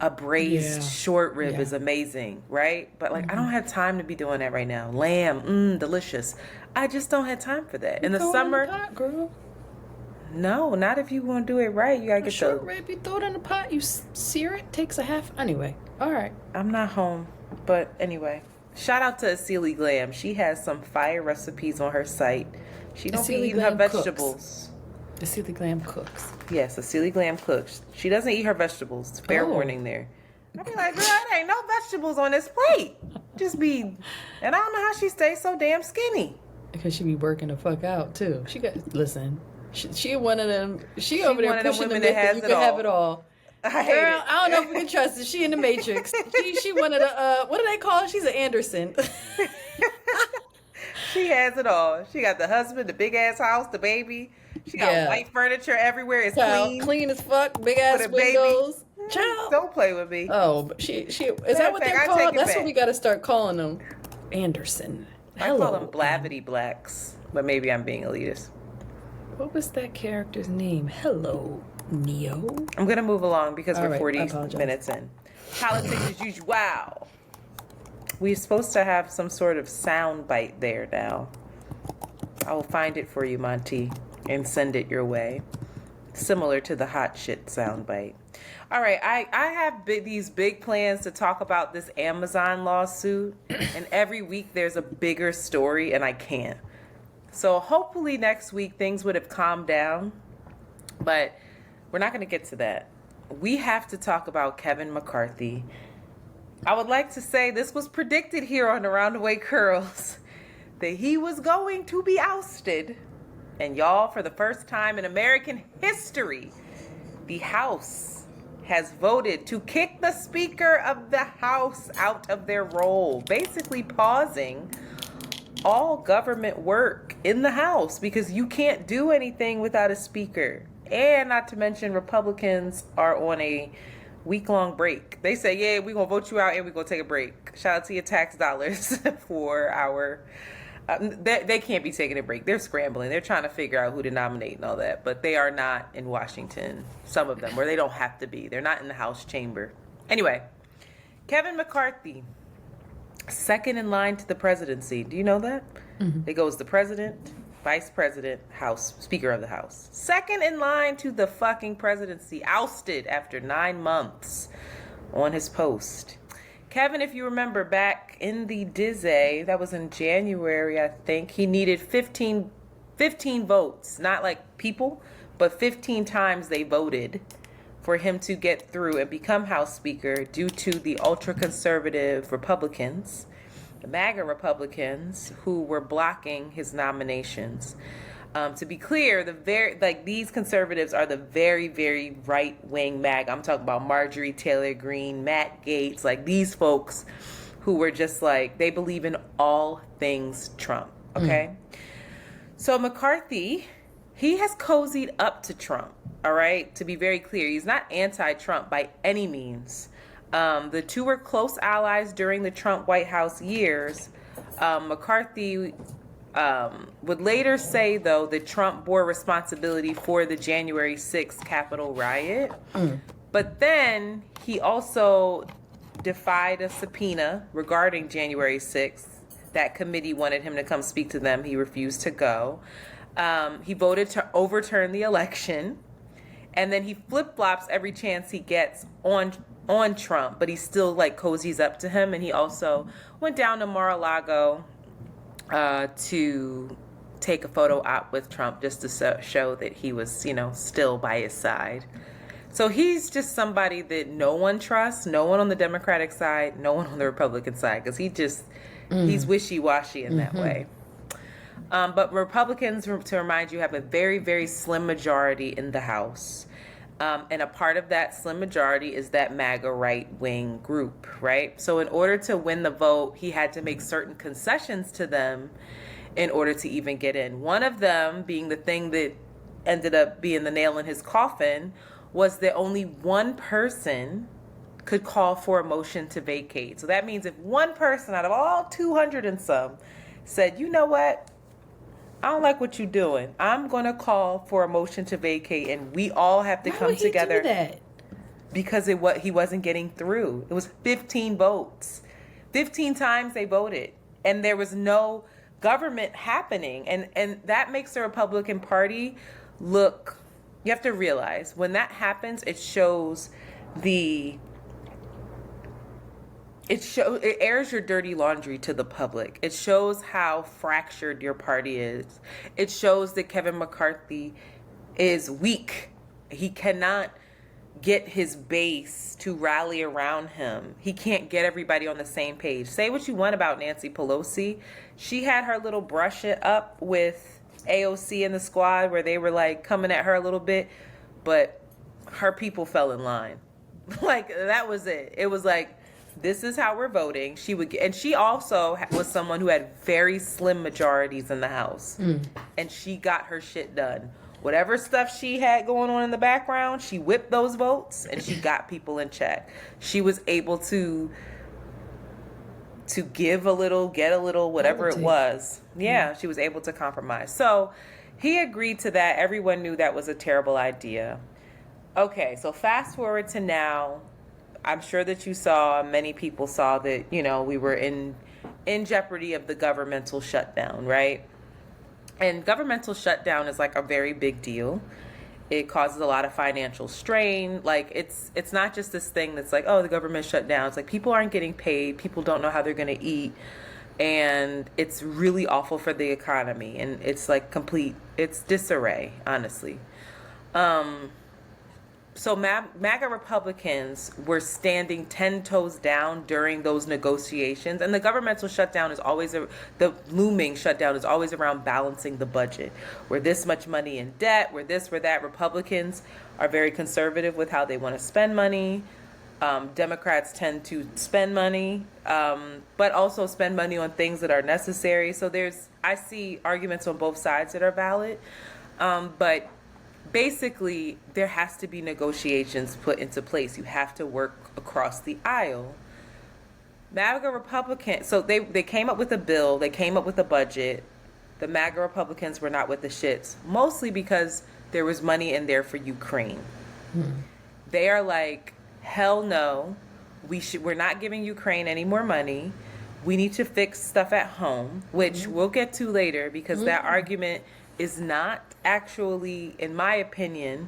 a braised short rib is amazing, right? But like I don't have time to be doing that right now. Lamb, delicious. I just don't have time for that. In the summer, in the pot, girl. No, not if you want to do it right. You gotta get short rib. You throw it in the pot. You sear it. Takes a half. Anyway, all right. I'm not home, but anyway. Shout out to Sealy Glam. She has some fire recipes on her site. She don't be eating her vegetables. The Sealy Glam cooks. Yes, the Sealy Glam cooks. She doesn't eat her vegetables. Fair warning there. I be like, girl, there ain't no vegetables on this plate. And I don't know how she stays so damn skinny. Because she be working the fuck out too. She one of them. She over there pushing the myth that you can have it all. I don't know if we can trust her. She in the Matrix. She one of the what do they call her? She's an Anderson. She has it all. She got the husband, the big ass house, the baby. She got white furniture everywhere. It's clean as fuck. Big ass windows. Child, don't play with me. Oh, but she is that what they're called? That's what we got to start calling them. Anderson. I call them Blavity Blacks, but maybe I'm being elitist. What was that character's name? Hello, Neo. I'm going to move along because we're 40 minutes in. Politics as usual. Wow. We're supposed to have some sort of sound bite there now. I will find it for you, Monty, and send it your way. Similar to the hot shit sound bite. All right, I have these big plans to talk about this Amazon lawsuit, and every week there's a bigger story, and I can't. So hopefully next week things would have calmed down, but we're not going to get to that. We have to talk about Kevin McCarthy. I would like to say this was predicted here on the Roundaway Curls, that he was going to be ousted. And y'all, for the first time in American history, the House has voted to kick the Speaker of the House out of their role, basically pausing all government work in the House because you can't do anything without a speaker. And not to mention Republicans are on a week-long break. They say, yeah, we're going to vote you out and we're going to take a break. Shout out to your tax dollars for our... they can't be taking a break. They're scrambling. They're trying to figure out who to nominate and all that. But they are not in Washington, some of them, where they don't have to be. They're not in the House chamber. Anyway, Kevin McCarthy, second in line to the presidency. Do you know that? Mm-hmm. It goes the president, Vice President, House Speaker of the House. Second in line to the fucking presidency, ousted after 9 months on his post. Kevin, if you remember back in the Dizzy, that was in January, I think, he needed 15 votes, not like people, but 15 times they voted for him to get through and become House Speaker due to the ultra-conservative Republicans, the MAGA Republicans, who were blocking his nominations. To be clear, these conservatives are the very, very right-wing MAGA. I'm talking about Marjorie Taylor Greene, Matt Gaetz, like these folks who were just like, they believe in all things Trump, okay? So McCarthy, he has cozied up to Trump, all right? To be very clear, he's not anti-Trump by any means. The two were close allies during the Trump White House years. McCarthy would later say, though, that Trump bore responsibility for the January 6th Capitol riot. But then he also defied a subpoena regarding January 6th. That committee wanted him to come speak to them. He refused to go. He voted to overturn the election. And then he flip-flops every chance he gets on Trump, but he still like cozies up to him. And he also went down to Mar-a-Lago to take a photo op with Trump just to show that he was, still by his side. So he's just somebody that no one trusts, no one on the Democratic side, no one on the Republican side, because he's wishy-washy in that way. But Republicans, to remind you, have a very, very slim majority in the House. And a part of that slim majority is that MAGA right-wing group, right? So in order to win the vote, he had to make certain concessions to them in order to even get in. One of them being the thing that ended up being the nail in his coffin was that only one person could call for a motion to vacate. So that means if one person out of all 200 and some said, you know what? I don't like what you're doing. I'm going to call for a motion to vacate, and we all have to come together. Why would he do that? Because he wasn't getting through. It was 15 votes. 15 times they voted, and there was no government happening. And that makes the Republican Party look, you have to realize, when that happens, it airs your dirty laundry to the public. It shows how fractured your party is. It shows that Kevin McCarthy is weak. He cannot get his base to rally around him. He can't get everybody on the same page. Say what you want about Nancy Pelosi. She had her little brush it up with AOC and the squad where they were like coming at her a little bit, but her people fell in line. Like, that was it. It was like, this is how we're voting. And she also was someone who had very slim majorities in the House. And she got her shit done. Whatever stuff she had going on in the background, she whipped those votes and she got people in check. She was able to give a little, get a little, whatever it was. Yeah, she was able to compromise. So he agreed to that. Everyone knew that was a terrible idea. Okay, so fast forward to now. I'm sure that you saw, many people saw that, we were in jeopardy of the governmental shutdown, right? And governmental shutdown is like a very big deal. It causes a lot of financial strain. Like, it's not just this thing that's like, oh, the government shut down. It's like people aren't getting paid. People don't know how they're going to eat. And it's really awful for the economy. And it's like it's disarray, honestly. So MAGA Republicans were standing 10 toes down during those negotiations. And the governmental shutdown is always, the looming shutdown is always around balancing the budget. We're this much money in debt, we're this, we're that. Republicans are very conservative with how they want to spend money. Democrats tend to spend money, but also spend money on things that are necessary. So I see arguments on both sides that are valid. But basically, there has to be negotiations put into place. You have to work across the aisle. MAGA Republicans, so they came up with a bill, they came up with a budget. The MAGA Republicans were not with the shits, mostly because there was money in there for Ukraine. They are like, hell no, we're not giving Ukraine any more money. we need to fix stuff at home, which we'll get to later, because that argument is not actually, in my opinion,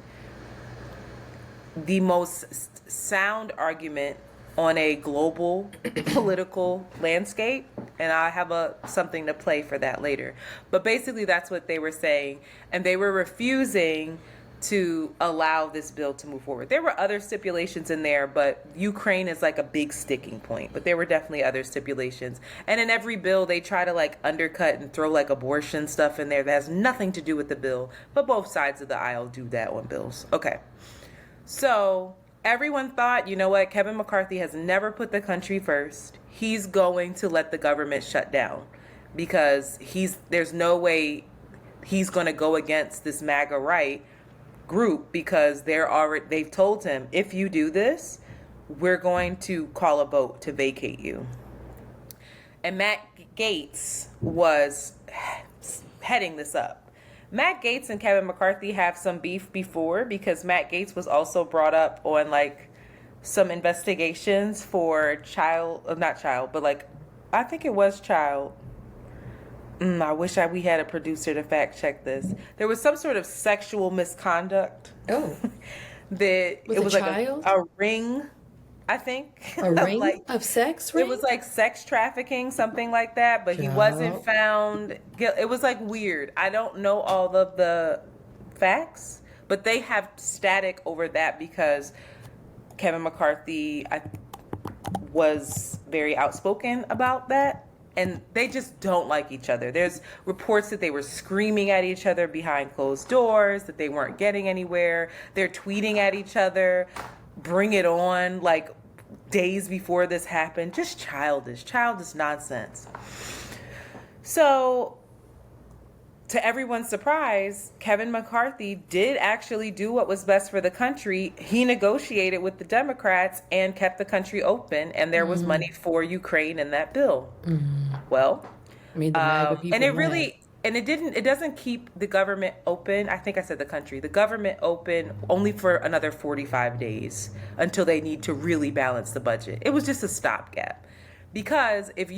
the most sound argument on a global political landscape, and I have something to play for that later. But basically that's what they were saying, and they were refusing to allow this bill to move forward. There were other stipulations in there, but Ukraine is like a big sticking point, but there were definitely other stipulations. And in every bill they try to like undercut and throw like abortion stuff in there that has nothing to do with the bill, but both sides of the aisle do that on bills. Okay. So everyone thought, you know what, Kevin McCarthy has never put the country first. He's going to let the government shut down because there's no way he's going to go against this MAGA right group, because they've told him, if you do this, we're going to call a vote to vacate you. And Matt Gaetz was heading this up. Matt Gaetz and Kevin McCarthy have some beef before, because Matt Gaetz was also brought up on like some investigations for I think it was child. I wish we had a producer to fact check this. There was some sort of sexual misconduct. Oh. It was like a ring, I think. A ring of sex ring? It was like sex trafficking, something like that, but he wasn't found guilty. It was like weird. I don't know all of the facts, but they have static over that because Kevin McCarthy was very outspoken about that. And they just don't like each other. There's reports that they were screaming at each other behind closed doors, that they weren't getting anywhere. They're tweeting at each other, bring it on, like days before this happened. Just childish nonsense. So, to everyone's surprise, Kevin McCarthy did actually do what was best for the country. He negotiated with the Democrats and kept the country open, and there was money for Ukraine in that bill. Well, it doesn't keep the government open. I think I said the government open only for another 45 days until they need to really balance the budget. It was just a stopgap, because if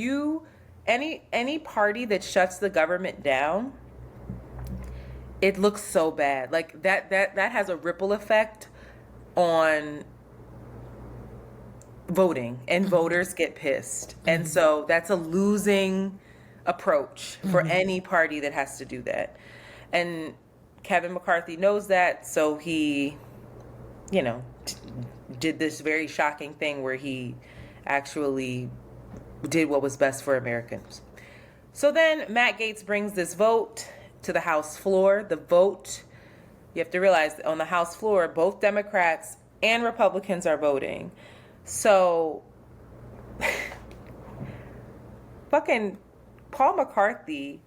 any party that shuts the government down, it looks so bad. Like that has a ripple effect on voting, and voters get pissed. And so that's a losing approach for any party that has to do that. And Kevin McCarthy knows that, so he, did this very shocking thing where he actually did what was best for Americans. So then Matt Gaetz brings this vote to the House floor. The vote, you have to realize, on the House floor, both Democrats and Republicans are voting. So, fucking Paul McCarthy,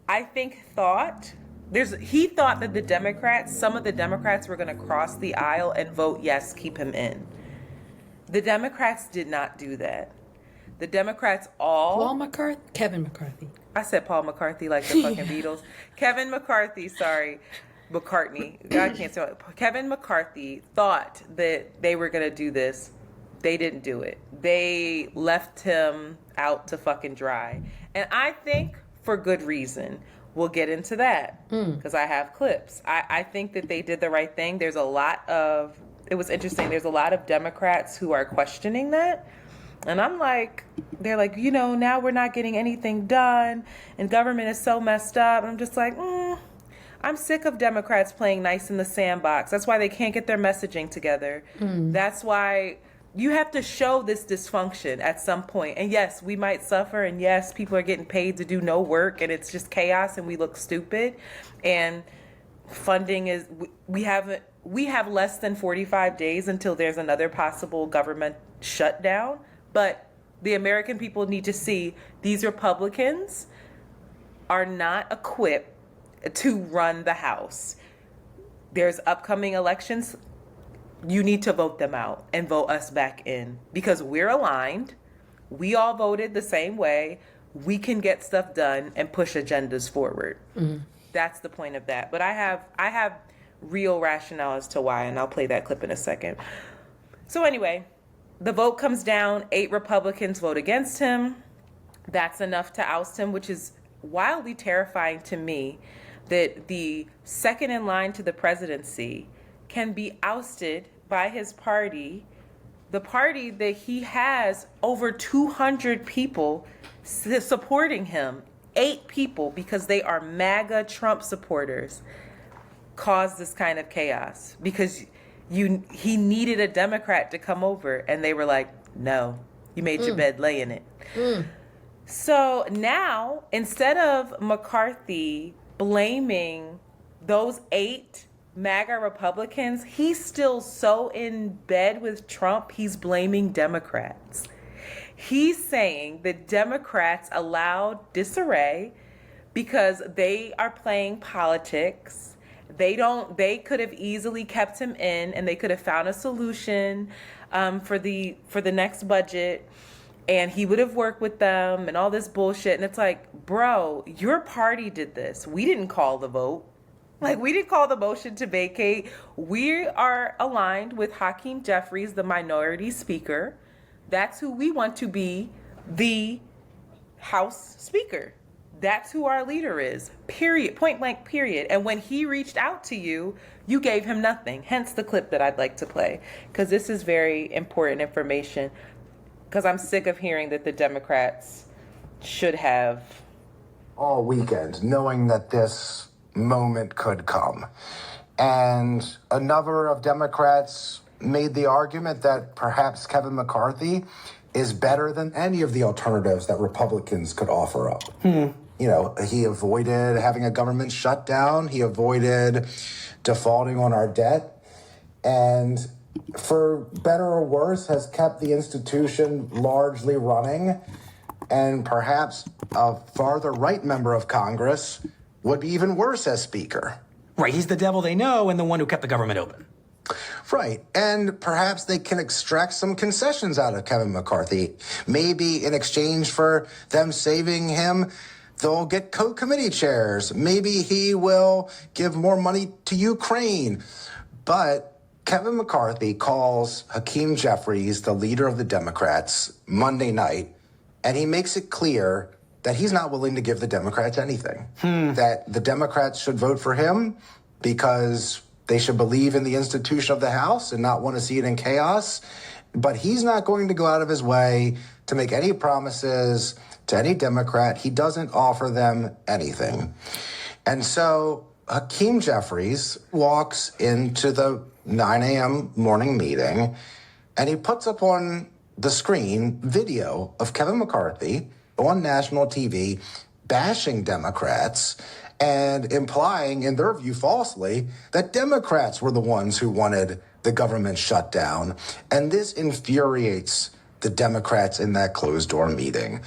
I think he thought that some of the Democrats were going to cross the aisle and vote yes, keep him in. The Democrats did not do that. The Democrats Kevin McCarthy. I said Paul McCarthy like the fucking Beatles. Kevin McCarthy, sorry. McCartney. I can't say it. Kevin McCarthy thought that they were going to do this. They didn't do it. They left him out to fucking dry. And I think for good reason. We'll get into that because I have clips. I think that they did the right thing. It was interesting. There's a lot of Democrats who are questioning that. And I'm like, they're like, now we're not getting anything done and government is so messed up. And I'm just like, I'm sick of Democrats playing nice in the sandbox. That's why they can't get their messaging together. That's why you have to show this dysfunction at some point. And yes, we might suffer. And yes, people are getting paid to do no work and it's just chaos and we look stupid. And funding is, we have less than 45 days until there's another possible government shutdown. But the American people need to see these Republicans are not equipped to run the House. There's upcoming elections. You need to vote them out and vote us back in because we're aligned. We all voted the same way. We can get stuff done and push agendas forward. That's the point of that. But I have real rationale as to why, and I'll play that clip in a second. So anyway, the vote comes down. 8 Republicans vote against him. that's enough to oust him, which is wildly terrifying to me, that the second in line to the presidency can be ousted by his party, the party that he has over 200 people supporting him, 8 people, because they are MAGA Trump supporters, cause this kind of chaos because he needed a Democrat to come over, and they were like, no, you made your bed, lay in it. So now, instead of McCarthy blaming those 8 MAGA Republicans, he's still so in bed with Trump, he's blaming Democrats. He's saying that Democrats allowed disarray because they are playing politics. They could have easily kept him in, and they could have found a solution for the next budget, and he would have worked with them and all this bullshit. And it's like, bro, your party did this. We didn't call the vote. Like, we didn't call the motion to vacate. We are aligned with Hakeem Jeffries, the minority speaker. That's who we want to be the House Speaker. That's who our leader is, period, point blank, period. And when he reached out to you, you gave him nothing. Hence the clip that I'd like to play, because this is very important information, because I'm sick of hearing that the Democrats should have. All weekend, knowing that this moment could come. And a number of Democrats made the argument that perhaps Kevin McCarthy is better than any of the alternatives that Republicans could offer up. You know, he avoided having a government shutdown. He avoided defaulting on our debt. And for better or worse, has kept the institution largely running. And perhaps a farther right member of Congress would be even worse as Speaker. Right, he's the devil they know and the one who kept the government open. Right, and perhaps they can extract some concessions out of Kevin McCarthy. Maybe in exchange for them saving him, they'll get co-committee chairs. Maybe he will give more money to Ukraine. But Kevin McCarthy calls Hakeem Jeffries, the leader of the Democrats, Monday night, and he makes it clear that he's not willing to give the Democrats anything. That the Democrats should vote for him because they should believe in the institution of the House and not want to see it in chaos. But he's not going to go out of his way to make any promises to any Democrat. He doesn't offer them anything. And so Hakeem Jeffries walks into the 9 a.m. morning meeting, and he puts up on the screen video of Kevin McCarthy on national TV bashing Democrats and implying, in their view falsely, that Democrats were the ones who wanted the government shut down. And this infuriates the Democrats in that closed-door meeting.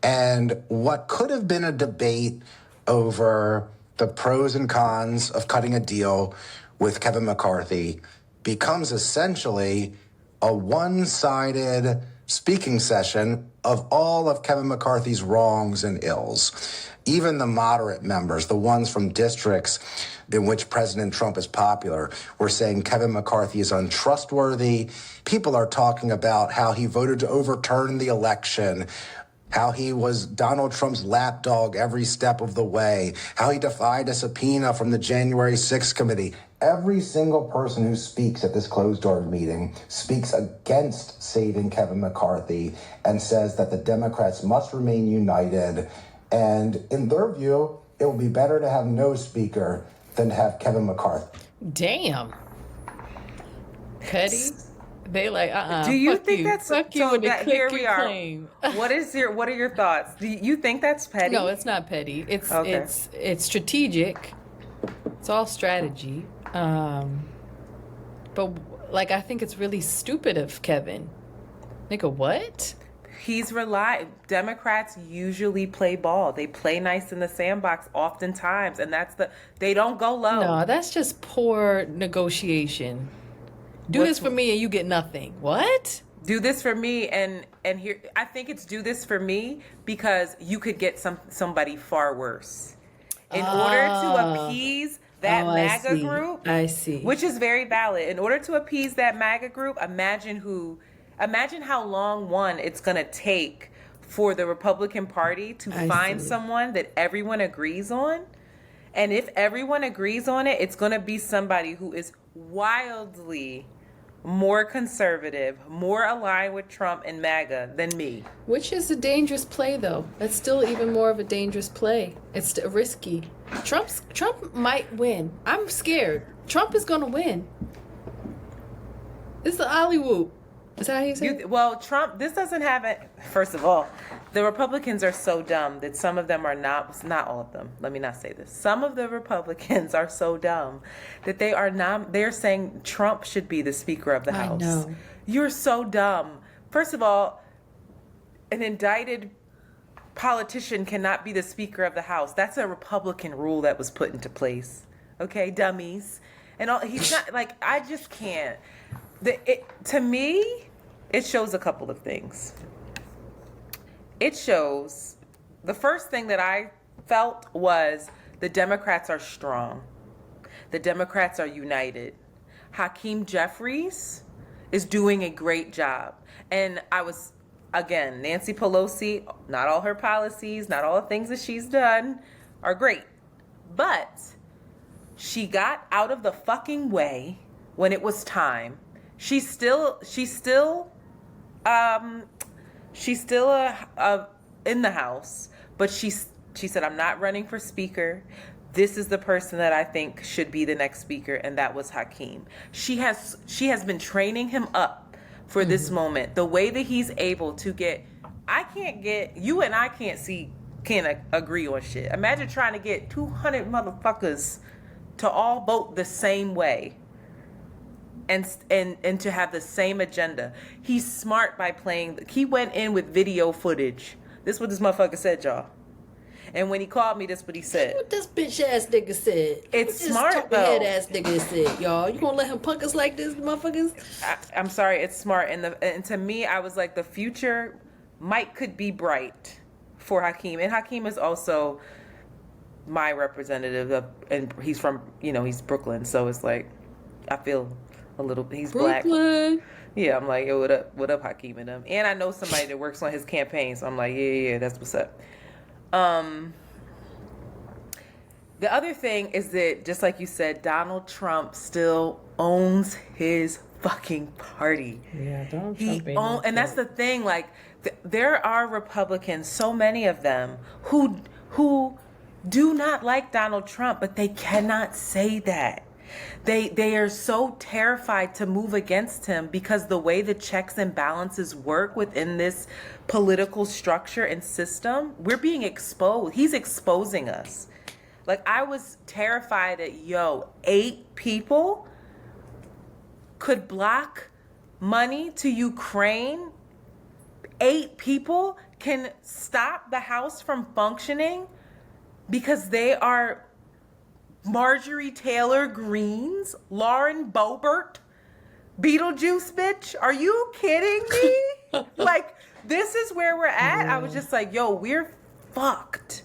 And what could have been a debate over the pros and cons of cutting a deal with Kevin McCarthy becomes essentially a one-sided speaking session of all of Kevin McCarthy's wrongs and ills. Even the moderate members, the ones from districts in which President Trump is popular, were saying Kevin McCarthy is untrustworthy. People are talking about how he voted to overturn the election, how he was Donald Trump's lapdog every step of the way, how he defied a subpoena from the January 6th committee. Every single person who speaks at this closed-door meeting speaks against saving Kevin McCarthy and says that the Democrats must remain united. And in their view, it will be better to have no speaker than to have Kevin McCarthy. Damn. Petty. They like, Do you fuck think you. that's fuck you so? with the That here click we and are. claim. What are your thoughts? Do you think that's petty? No, it's not petty. It's Okay. it's strategic. It's all strategy. But like, I think it's really stupid of Kevin. Nigga, what? Democrats usually play ball. They play nice in the sandbox oftentimes, and they don't go low. No, that's just poor negotiation. Do this for me and you get nothing. What? Do this for me, and here I think it's do this for me because you could get somebody far worse. In order to appease that MAGA group, I see. which is very valid. In order to appease that MAGA group, imagine how long it's gonna take for the Republican Party to find someone that everyone agrees on. And if everyone agrees on it, it's going to be somebody who is wildly more conservative, more aligned with Trump and MAGA than me. Which is a dangerous play, though. That's still even more of a dangerous play. It's risky. Trump might win. I'm scared. Trump is going to win. It's the Ollie whoop. Is that how you say it? Well, Trump, this doesn't have it. First of all, the Republicans are so dumb that some of them are not all of them. Let me not say this. Some of the Republicans are so dumb that they're saying Trump should be the Speaker of the House. I know. You're so dumb. First of all, an indicted politician cannot be the Speaker of the House. That's a Republican rule that was put into place. Okay, dummies. And he's not, like, I just can't. To me, it shows a couple of things. It shows, the first thing that I felt was the Democrats are strong. The Democrats are united. Hakeem Jeffries is doing a great job. And again, Nancy Pelosi, not all her policies, not all the things that she's done are great. But she got out of the fucking way when it was time. She's still in the House, but she said, I'm not running for Speaker. This is the person that I think should be the next Speaker, and that was Hakeem. She has been training him up for this moment. The way that he's able to you and I can't agree on shit. Imagine trying to get 200 motherfuckers to all vote the same way. And to have the same agenda. He's smart by he went in with video footage. This is what this motherfucker said, y'all. And when he called me, that's what he said. What this bitch ass nigga said. It's smart, though. Head ass nigga said, y'all. You gonna let him punk us like this, motherfuckers? I'm sorry, it's smart. And to me, I was like, the future could be bright for Hakeem. And Hakeem is also my representative, and he's from, he's Brooklyn. So it's like, I feel he's Brooklyn. Black. Yeah, I'm like, yo, what up, Hakeem and them. And I know somebody that works on his campaign, so I'm like, yeah, that's what's up. The other thing is that, just like you said, Donald Trump still owns his fucking party. Yeah, Donald Trump. And that's the thing, like, there are Republicans, so many of them, who do not like Donald Trump, but they cannot say that. They are so terrified to move against him because the way the checks and balances work within this political structure and system, we're being exposed. He's exposing us. Like, I was terrified that, 8 people could block money to Ukraine. 8 people can stop the House from functioning because they are Marjorie Taylor Greene's, Lauren Boebert, Beetlejuice bitch. Are you kidding me? Like, this is where we're at. I was just like, we're fucked.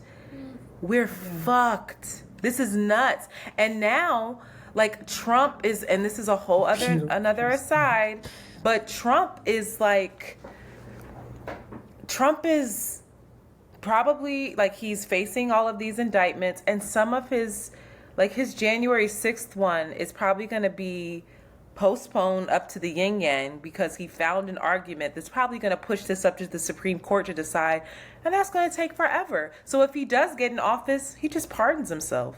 We're fucked. This is nuts. And now, like, Trump is, and this is a whole another aside, but Trump is probably, like, he's facing all of these indictments, and some of his January 6th one is probably going to be postponed up to the yin yang because he found an argument that's probably going to push this up to the Supreme Court to decide, and that's going to take forever. So if he does get in office, he just pardons himself.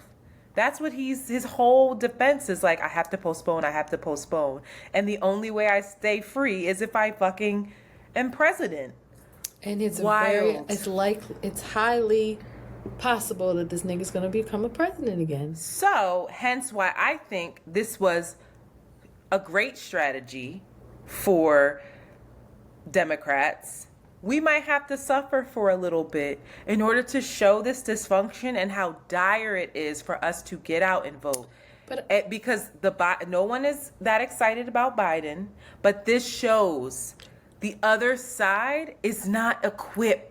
That's what his whole defense is like, I have to postpone. And the only way I stay free is if I fucking am president. And it's wild. It's highly possible that this nigga's gonna become a president again. So, hence why I think this was a great strategy for Democrats. We might have to suffer for a little bit in order to show this dysfunction and how dire it is for us to get out and vote. But because no one is that excited about Biden, but this shows the other side is not equipped.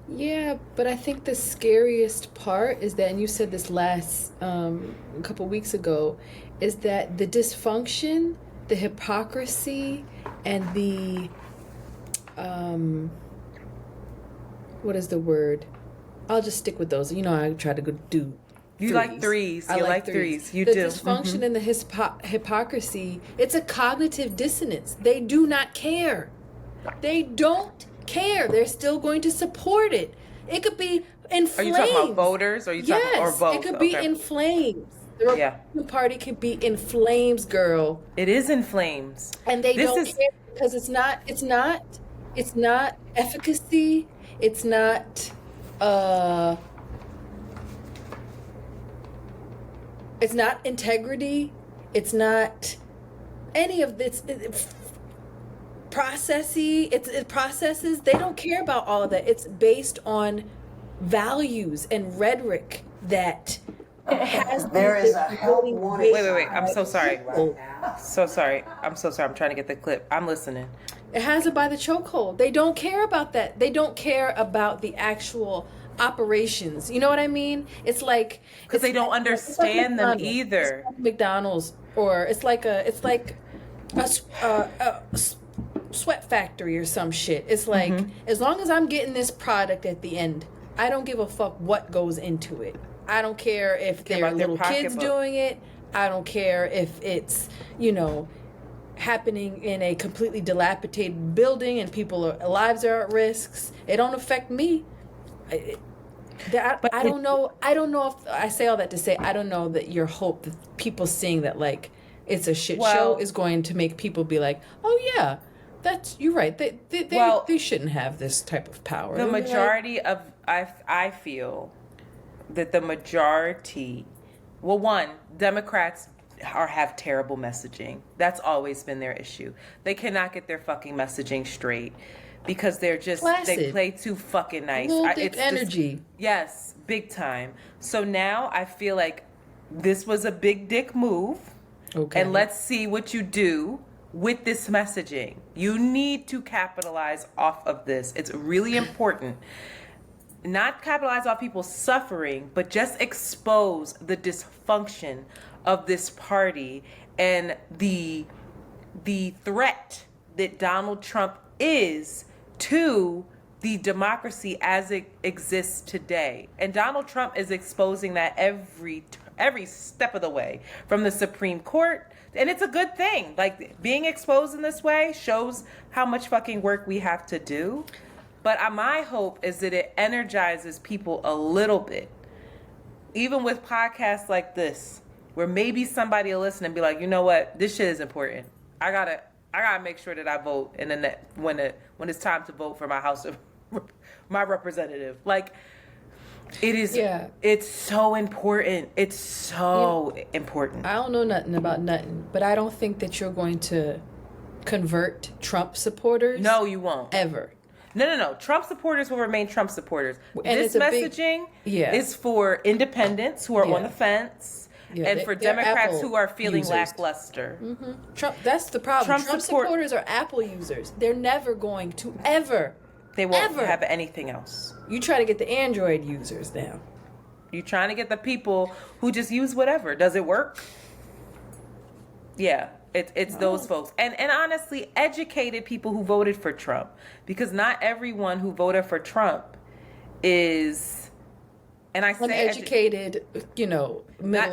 Yeah, but I think the scariest part is that, and you said this last a couple weeks ago, is that the dysfunction, the hypocrisy, and the what is the word? I'll just stick with those. You know, I try to go do. You like threes. I You like threes. You the do. dysfunction and the hypocrisy, it's a cognitive dissonance. They do not care. They don't care. They're still going to support it. It could be in flames. Are you talking about voters or are you talking or both? It could be in flames. The Republican Party could be in flames, girl. It is in flames. And they don't care because it's not efficacy. It's not it's not integrity. It's not any of this processes. They don't care about all of that. It's based on values and rhetoric that has. There is a help wanted. Wait. I'm so sorry. So sorry. I'm so sorry. I'm trying to get the clip. I'm listening. It has it by the chokehold. They don't care about that. They don't care about the actual operations. You know what I mean? It's like because they don't understand them either. It's like McDonald's, or it's like a sweat factory or some shit. It's like as long as I'm getting this product at the end, I don't give a fuck what goes into it. I don't care if there are little kids doing it. I don't care if it's, happening in a completely dilapidated building and people's lives are at risks. It don't affect me. I don't know. I don't know if I say all that to say I don't know that your hope that people seeing that like it's a shit show is going to make people be like, oh yeah, you're right. They shouldn't have this type of power. The majority of I feel that the majority, Democrats have terrible messaging. That's always been their issue. They cannot get their fucking messaging straight because they're just Placid. They play too fucking nice. It's energy. Yes, big time. So now I feel like this was a big dick move. Okay. And let's see what you do with this messaging. You need to capitalize off of this. It's really important. Not capitalize off people suffering, but just expose the dysfunction of this party and the threat that Donald Trump is to the democracy as it exists today. And Donald Trump is exposing that every step of the way from the Supreme Court. And it's a good thing. Like, being exposed in this way shows how much fucking work we have to do. But my hope is that it energizes people a little bit. Even with podcasts like this, where maybe somebody will listen and be like, you know what, this shit is important. I gotta make sure that I vote in the when it's time to vote for my my representative. Like, it is. Yeah. It's so important. It's so important. I don't know nothing about nothing, but I don't think that you're going to convert Trump supporters. No, you won't. Ever. No. Trump supporters will remain Trump supporters. And this messaging is for independents who are on the fence. Yeah, and for Democrats Apple who are feeling lackluster. Mm-hmm. Trump, that's the problem. Trump supporters are Apple users. They're never going to They won't have anything else. You try to get the Android users now. You trying to get the people who just use whatever. Does it work? Yeah, it's those folks. And honestly, educated people who voted for Trump. Because not everyone who voted for Trump is... And I say uneducated, middle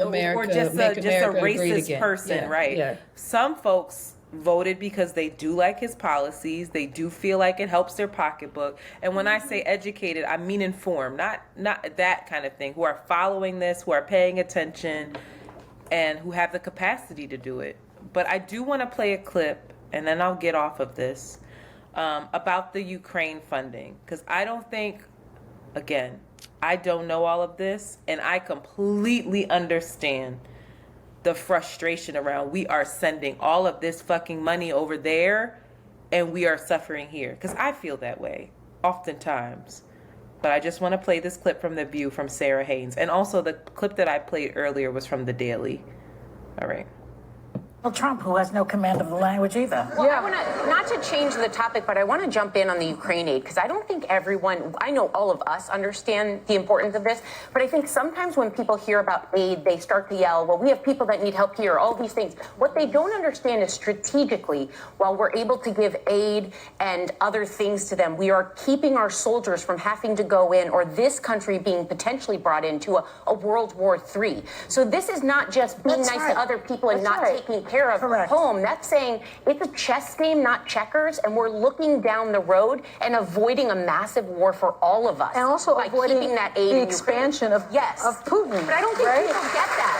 America, or just a racist person, right? Yeah. Some folks voted because they do like his policies, they do feel like it helps their pocketbook. And when I say educated, I mean informed, not that kind of thing. Who are following this, who are paying attention, and who have the capacity to do it. But I do want to play a clip, and then I'll get off of this, about the Ukraine funding, because I don't think, again, I don't know all of this, and I completely understand the frustration around we are sending all of this fucking money over there and we are suffering here. Because I feel that way oftentimes. But I just want to play this clip from The View from Sarah Haynes. And also the clip that I played earlier was from The Daily. All right. Trump, who has no command of the language either. Well, I want to, not to change the topic, but I want to jump in on the Ukraine aid, because I don't think everyone, I know all of us understand the importance of this, but I think sometimes when people hear about aid, they start to yell, well, we have people that need help here, all these things. What they don't understand is strategically, while we're able to give aid and other things to them, we are keeping our soldiers from having to go in, or this country being potentially brought into a World War III. So this is not just being nice to other people and not taking care of home. That's saying it's a chess game, not checkers, and we're looking down the road and avoiding a massive war for all of us. And also by avoiding keeping that aid the in expansion of Putin. But I don't think people get that.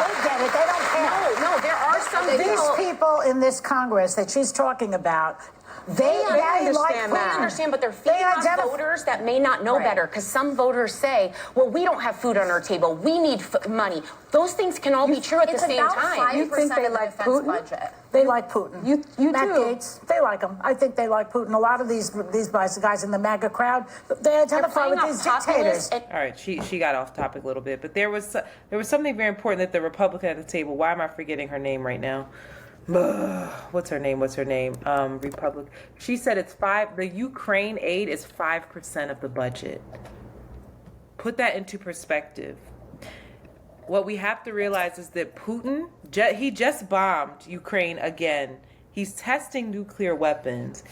They get it. They don't care. No, there are some These people in this Congress that she's talking about, they understand, but they're feeding on voters that may not know better, because some voters say, well, we don't have food on our table. We need money. Those things can all be true at the same time. You think they like Putin? Budget. They like Putin. You Matt do. Gaetz, they like him. I think they like Putin. A lot of these guys in the MAGA crowd, they identify with these dictators. All right, she got off topic a little bit, but there was something very important that the Republican at the table. Why am I forgetting her name right now? What's her name? Republic. She said the Ukraine aid is 5% of the budget. Put that into perspective. What we have to realize is that Putin, he just bombed Ukraine again. He's testing nuclear weapons.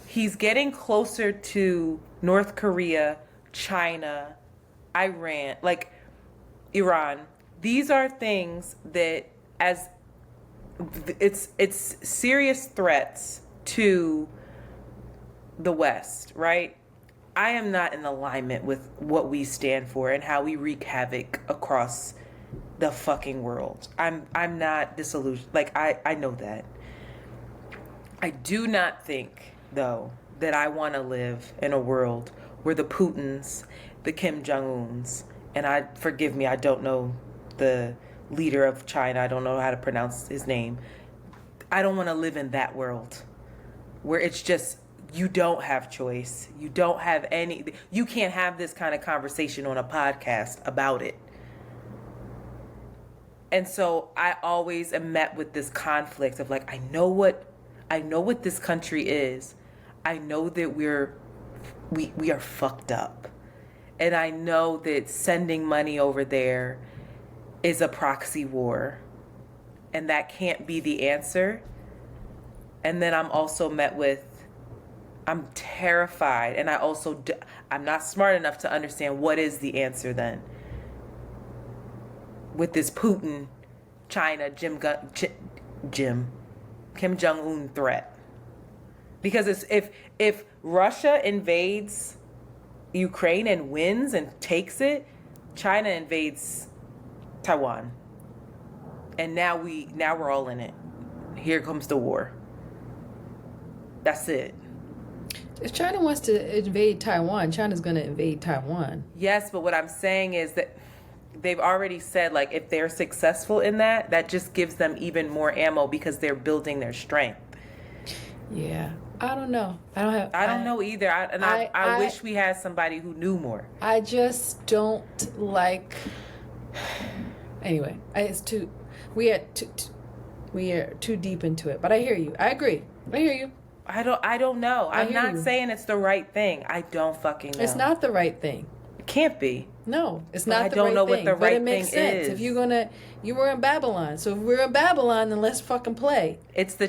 He's getting closer to North Korea, China, Iran. These are things that it's serious threats to the West, right? I am not in alignment with what we stand for and how we wreak havoc across the fucking world. I'm not disillusioned. I know that. I do not think, though, that I want to live in a world where the Putins, the Kim Jong-uns, and forgive me, I don't know the leader of China, I don't know how to pronounce his name. I don't want to live in that world where it's just, you don't have choice. You don't have you can't have this kind of conversation on a podcast about it. And so I always am met with this conflict of I know what this country is. I know that we are fucked up. And I know that sending money over there is a proxy war. And that can't be the answer. And then I'm also met with, I'm terrified. And I'm not smart enough to understand what is the answer then. With this Putin, China, Kim Jong-un threat. Because if Russia invades Ukraine and wins and takes it, China invades Taiwan. And now we're all in it. Here comes the war. That's it. If China wants to invade Taiwan, China's going to invade Taiwan. Yes, but what I'm saying is that they've already said, if they're successful in that just gives them even more ammo because they're building their strength. Yeah. I don't know. I don't know either. I wish we had somebody who knew more. I just don't like. Anyway, we are too deep into it. But I hear you. I agree. I hear you. I don't know. I'm not saying it's the right thing. I don't fucking know. It's not the right thing. It can't be. No, it's not the right thing. I don't know what the right thing is. But it makes sense. If you were in Babylon. So if we're in Babylon, then let's fucking play. It's the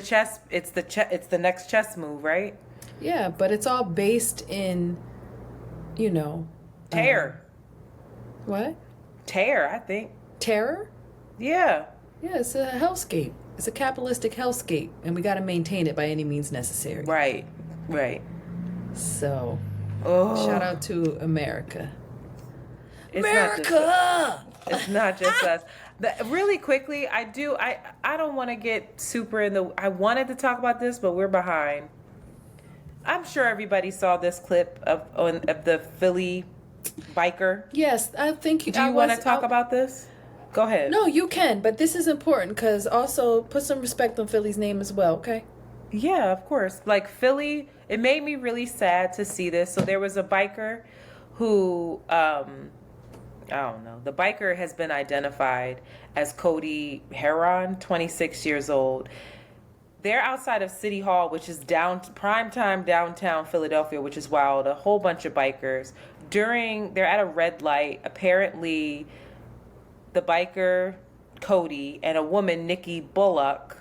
next chess move, right? Yeah, but it's all based in, terror. What? Terror, I think. Terror? Yeah. Yeah, it's a hellscape. It's a capitalistic hellscape, and we got to maintain it by any means necessary. Right. So, shout out to America. It's not just us. Really quickly, I don't want to get super I wanted to talk about this, but we're behind. I'm sure everybody saw this clip of the Philly biker. Yes, I think Do you want to talk about this? Go ahead. No, you can, but this is important because also put some respect on Philly's name as well, okay? Yeah, of course. Philly, it made me really sad to see this. So there was a biker who I don't know. The biker has been identified as Cody Heron, 26 years old. They're outside of City Hall, which is primetime downtown Philadelphia, which is wild. A whole bunch of bikers. They're at a red light. Apparently, the biker, Cody, and a woman, Nikki Bullock,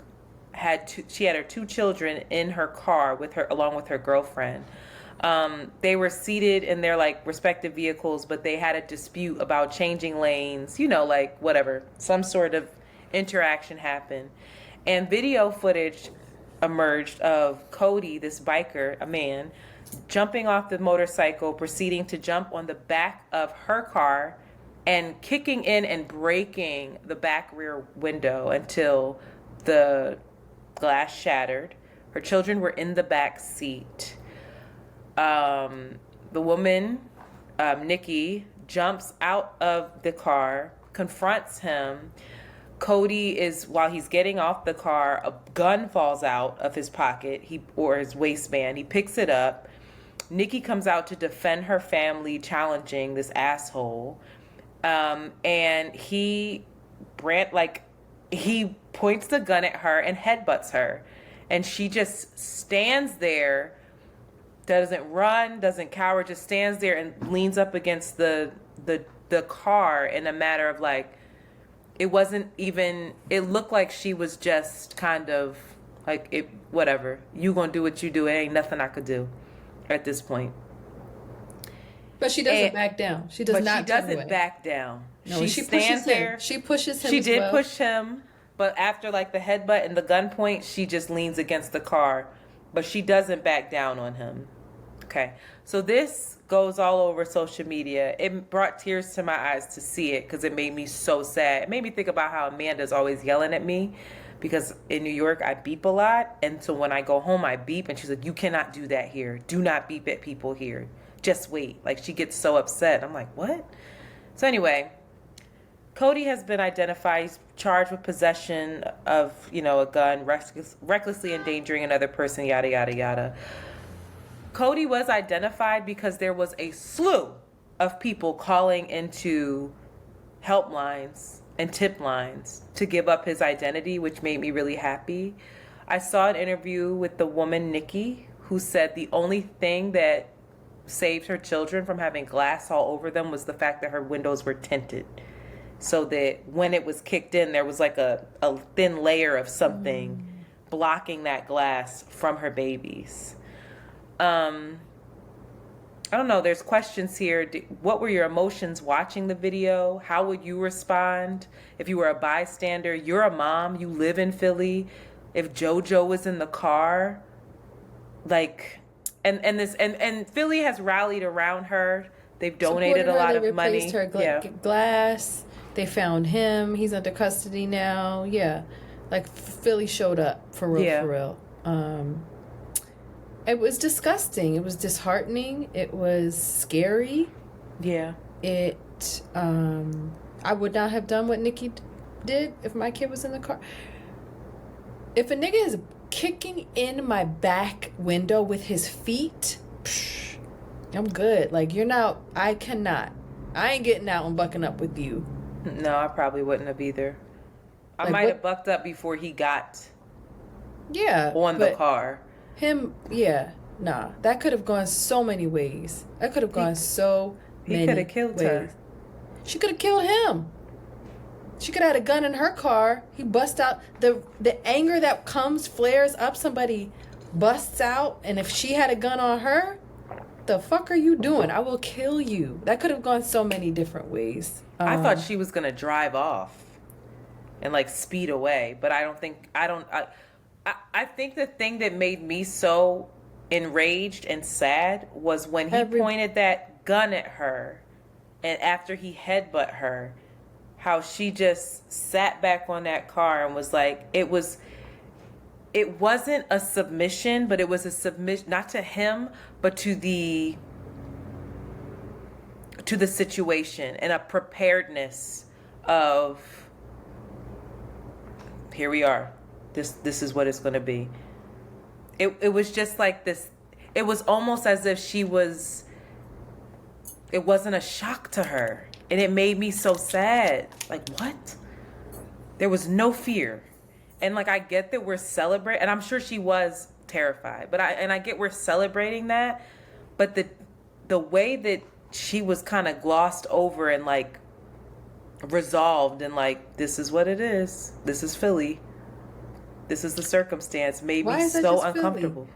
she had her 2 children in her car along with her girlfriend. They were seated in their respective vehicles, but they had a dispute about changing lanes, whatever, some sort of interaction happened. And video footage emerged of Cody, this biker, a man, jumping off the motorcycle, proceeding to jump on the back of her car and kicking in and breaking the back rear window until the glass shattered. Her children were in the back seat. The woman, Nikki, jumps out of the car, confronts him. Cody while he's getting off the car, a gun falls out of his pocket, or his waistband. He picks it up. Nikki comes out to defend her family, challenging this asshole. And he points the gun at her and headbutts her. And she just stands there, doesn't run, doesn't cower, just stands there and leans up against the car in a matter of it looked like she was just kind of whatever. You gonna do what you do. It ain't nothing I could do at this point. But she doesn't back down. She doesn't back down. No, she stands there. She pushes him. She did push him, but after the headbutt and the gun point, she just leans against the car. But she doesn't back down on him. Okay, so this goes all over social media. It brought tears to my eyes to see it because it made me so sad. It made me think about how Amanda's always yelling at me because in New York I beep a lot. And so when I go home, I beep. And she's like, you cannot do that here. Do not beep at people here. Just wait. She gets so upset. I'm like, what? So anyway, Cody has been identified. He's charged with possession of, a gun, recklessly endangering another person, yada, yada, yada. Cody was identified because there was a slew of people calling into helplines and tip lines to give up his identity, which made me really happy. I saw an interview with the woman, Nikki, who said the only thing that saved her children from having glass all over them was the fact that her windows were tinted. So that when it was kicked in, there was a thin layer of something blocking that glass from her babies. I don't know. There's questions here. What were your emotions watching the video? How would you respond if you were a bystander? You're a mom. You live in Philly. If JoJo was in the car, and Philly has rallied around her. They've donated a lot of money. They replaced her glass. They found him. He's under custody now. Yeah, Philly showed up for real. For real. It was disgusting. It was disheartening. It was scary. Yeah. I would not have done what Nikki did if my kid was in the car. If a nigga is kicking in my back window with his feet, I'm good. You're not, I cannot. I ain't getting out and bucking up with you. No, I probably wouldn't have either. I might have bucked up before he got on the car. Him, nah. That could have gone so many ways. That could have gone so many ways. He could have killed her. She could have killed him. She could have had a gun in her car. He busts out. The anger that flares up. Somebody busts out. And if she had a gun on her, the fuck are you doing? I will kill you. That could have gone so many different ways. I thought she was going to drive off and speed away. But I think the thing that made me so enraged and sad was when he pointed that gun at her, and after he headbutt her, how she just sat back on that car and was it wasn't a submission, but it was a submission, not to him, but to the situation, and a preparedness of, here we are. This is what it's going to be. It was just this. It was almost as if it wasn't a shock to her. And it made me so sad. Like, what? There was no fear. And like, I get that we're celebrating, and I'm sure she was terrified, but I get we're celebrating that, but the way that she was kind of glossed over and like resolved and like, this is what it is. This is Philly. This is the circumstance. Made me so uncomfortable.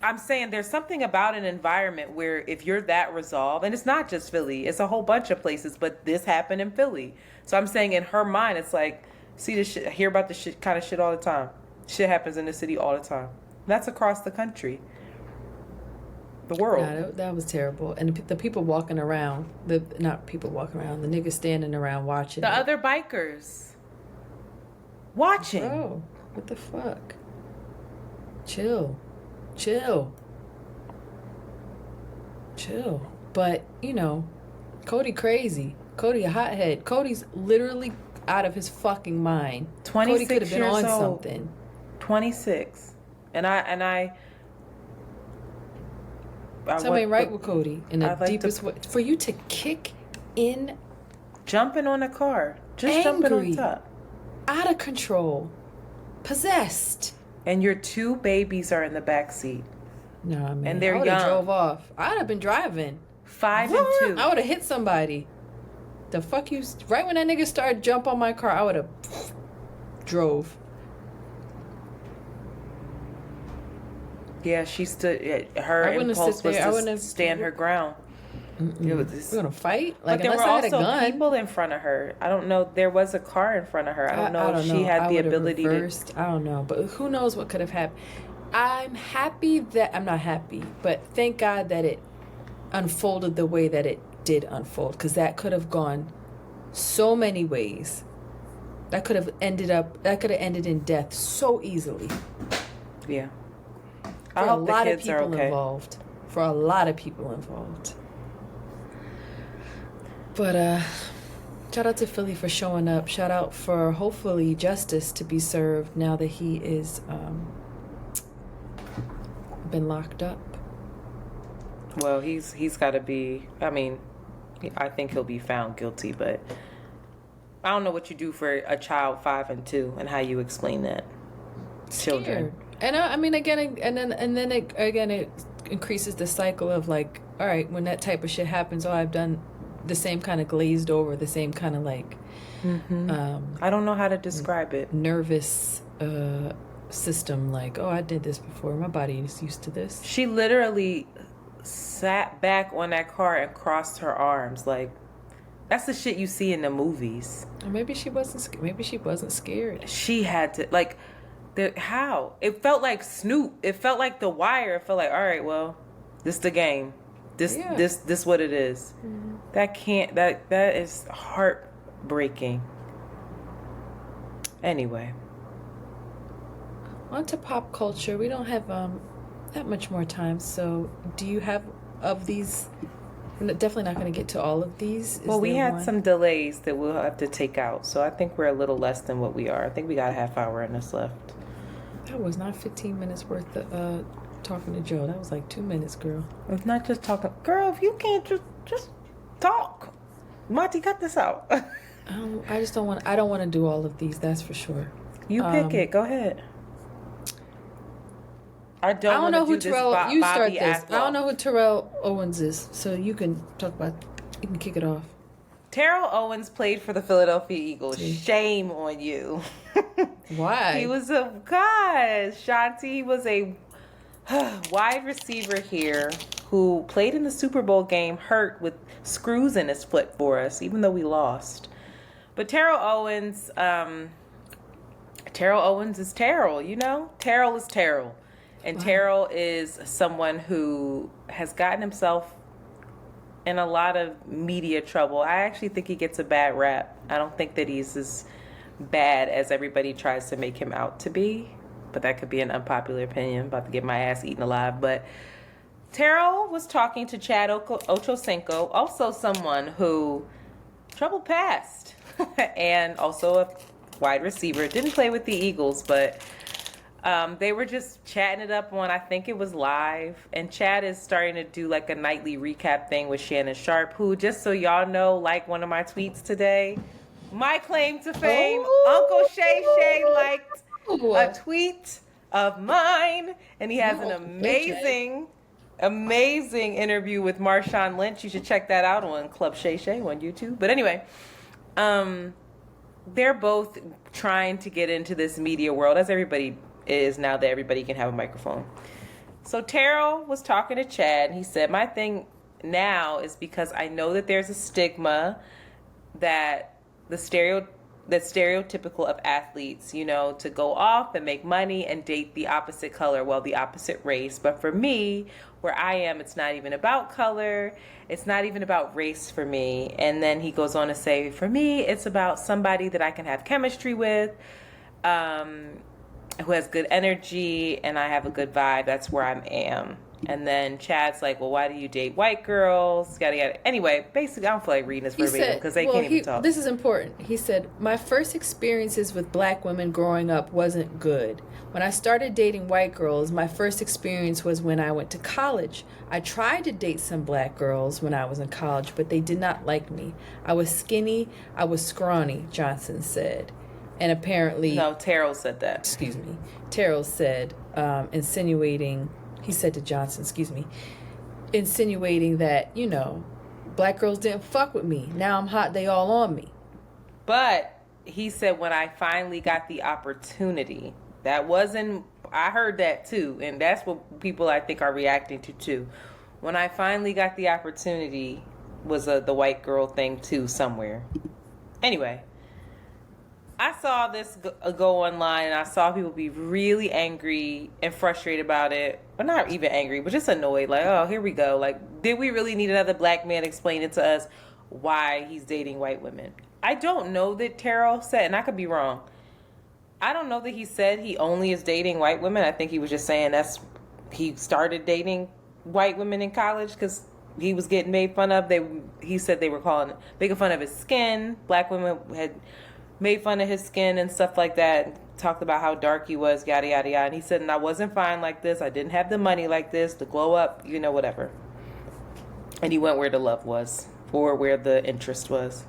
I'm saying there's something about an environment where if you're that resolved, and it's not just Philly, it's a whole bunch of places, but this happened in Philly. So I'm saying in her mind, it's like, see this shit, hear about this shit, kind of shit all the time. Shit happens in the city all the time. That's across the country. The world. Yeah, that was terrible. And the people walking around, not people walking around, the niggas standing around watching. The other bikers. Watching. Bro, what the fuck? Chill. But, you know, Cody crazy. Cody a hothead. Cody's literally out of his fucking mind. 26 Cody could have been on years old. something. 26. Something right with Cody in the deepest way. For you to kick in. Jumping on a car. Just angry, jumping on top. Out of control. Possessed. And your 2 babies are in the back seat. No, I mean, and they're I would young. have drove off. I'd have been driving. 5 and 2. I would have hit somebody. The fuck you? Right when that nigga started jump on my car, I would have drove. Yeah, she stood. Her impulse was to stand her ground. We're gonna fight. Like, but there were unless I had a also gun. people in front of her. I don't know. There was a car in front of her. I don't know if she had the ability to. I don't know, but who knows what could have happened. I'm not happy, but thank God that it unfolded the way that it did unfold, because that could have gone so many ways. That could have ended in death so easily. Yeah. For a lot of people involved. For a lot of people involved. But shout out to Philly for showing up. Shout out for hopefully justice to be served now that he is been locked up. Well, he's got to be. I mean, I think he'll be found guilty, but I don't know what you do for a child 5 and 2 and how you explain that. Children. And I mean, again, it increases the cycle of like, all right, when that type of shit happens, I've done the same kind of glazed over, the same kind of like, I don't know how to describe it. Nervous system, like, I did this before. My body is used to this. She literally sat back on that car and crossed her arms, like, that's the shit you see in the movies. Or maybe she wasn't scared. She had to, like, how? It felt like Snoop. It felt like The Wire. It felt like, all right, well, this the game. This what it is. Mm-hmm. That is heartbreaking. Anyway. On to pop culture. We don't have that much more time, so do you have of these? We're definitely not going to get to all of these. Well, we had some delays that we'll have to take out, so I think we're a little less than what we are. I think we got a half hour in us left. That was not 15 minutes worth of talking to Joe. That was like 2 minutes, girl. It's not just talking. Girl, if you can't just talk. Monty, cut this out. I just don't want. I don't want to do all of these. That's for sure. You pick it. Go ahead. I don't know who Terrell. You start this. I don't know who Terrell Owens is, so you can talk about. You can kick it off. Terrell Owens played for the Philadelphia Eagles. Shame on you. Why? He was Shanti was a wide receiver here who played in the Super Bowl game hurt with screws in his foot for us, even though we lost. But Terrell Owens is Terrell, you know? Terrell is Terrell. And wow. Terrell is someone who has gotten himself in a lot of media trouble. I actually think he gets a bad rap. I don't think that he's as bad as everybody tries to make him out to be. But that could be an unpopular opinion. I'm about to get my ass eaten alive. But Terrell was talking to Chad Ochocinco, also someone who troubled past and also a wide receiver. Didn't play with the Eagles, but They were just chatting it up on, I think it was Live. And Chad is starting to do like a nightly recap thing with Shannon Sharp, who, just so y'all know, liked one of my tweets today. My claim to fame, Uncle Shay Shay liked a tweet of mine. And he has an amazing interview with Marshawn Lynch. You should check that out on Club Shay Shay on YouTube. But anyway, they're both trying to get into this media world, as everybody is now that everybody can have a microphone. So Terrell was talking to Chad, and he said, my thing now is because I know that there's a stigma that stereotypical of athletes, you know, to go off and make money and date the opposite color, well, the opposite race. But for me, where I am, it's not even about color. It's not even about race for me. And then he goes on to say, for me, it's about somebody that I can have chemistry with, who has good energy, and I have a good vibe. That's where I am. And then Chad's like, well, why do you date white girls? Yada, yada. Anyway, basically, I don't feel like reading this verbatim because they can't even talk. This is important. He said, my first experiences with black women growing up wasn't good. When I started dating white girls, my first experience was when I went to college. I tried to date some black girls when I was in college, but they did not like me. I was skinny. I was scrawny, Johnson said. And apparently... No, Terrell said that. Excuse me. Terrell said, insinuating... He said to Johnson, insinuating that, you know, black girls didn't fuck with me. Now I'm hot, they all on me. But he said when I finally got the opportunity, that wasn't, I heard that too. And that's what people I think are reacting to too. When I finally got the opportunity was the white girl thing too somewhere. Anyway. I saw this go online, and I saw people be really angry and frustrated about it. Well, not even angry, but just annoyed. Like, oh, here we go. Like, did we really need another black man explaining to us why he's dating white women? I don't know that Terrell said, and I could be wrong. I don't know that he said he only is dating white women. I think he was just saying he started dating white women in college because he was getting made fun of. He said they were making fun of his skin. Black women had made fun of his skin and stuff like that, talked about how dark he was, yada, yada, yada. And he said, and I wasn't fine like this. I didn't have the money like this, the glow up, you know, whatever. And he went where the love was, or where the interest was.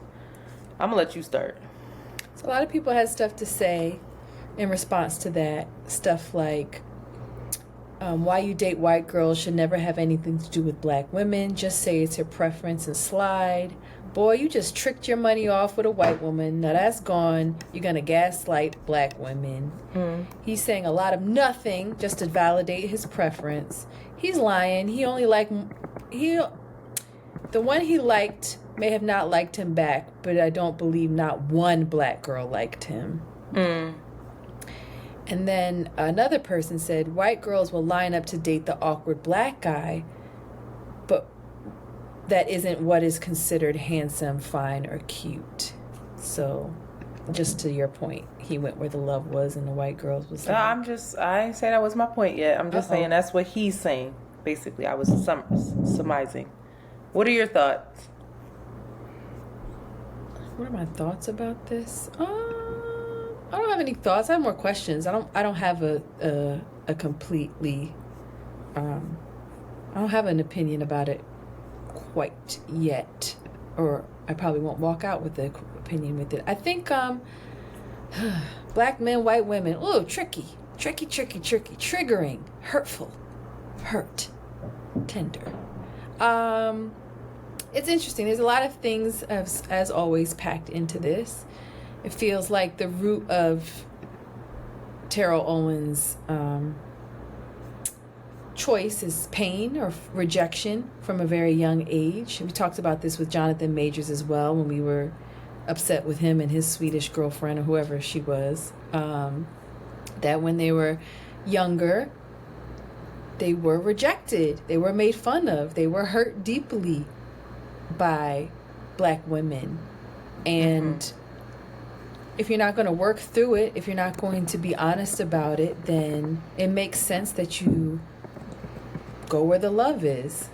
I'm going to let you start. So a lot of people had stuff to say in response to that. Stuff like, why you date white girls should never have anything to do with black women. Just say it's your preference and slide. Boy, you just tricked your money off with a white woman. Now that's gone. You're going to gaslight black women. He's saying a lot of nothing just to validate his preference. He's lying. The one he liked may have not liked him back, but I don't believe not one black girl liked him. And then another person said, white girls will line up to date the awkward black guy, but that isn't what is considered handsome, fine, or cute. So, just to your point, he went where the love was and the white girls was. I ain't say that was my point yet. I'm just saying that's what he's saying. Basically, I was surmising. What are your thoughts? What are my thoughts about this? I don't have any thoughts. I have more questions. I don't have a completely. I don't have an opinion about it quite yet, or I probably won't walk out with an opinion with it. I think black men, white women, tricky, triggering, hurtful, hurt, tender. It's interesting. There's a lot of things as always packed into this. It feels like the root of Terrell Owen's choice is pain or rejection from a very young age. We talked about this with Jonathan Majors as well when we were upset with him and his Swedish girlfriend or whoever she was. That when they were younger, they were rejected. They were made fun of. They were hurt deeply by black women. And if you're not going to work through it, if you're not going to be honest about it, then it makes sense that you go where the love is.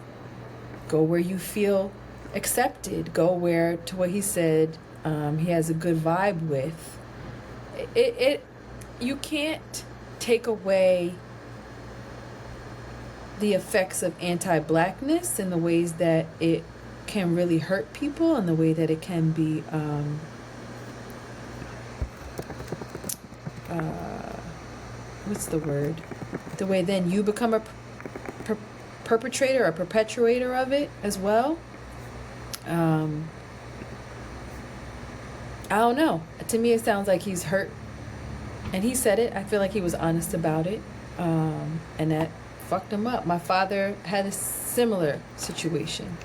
Go where you feel accepted. Go where, to what he said, he has a good vibe with. You can't take away the effects of anti-blackness and the ways that it can really hurt people and the way that it can be what's the word? The way then you become a perpetrator or perpetuator of it as well. I don't know. To me, it sounds like he's hurt. And he said it. I feel like he was honest about it. And that fucked him up. My father had a similar situation.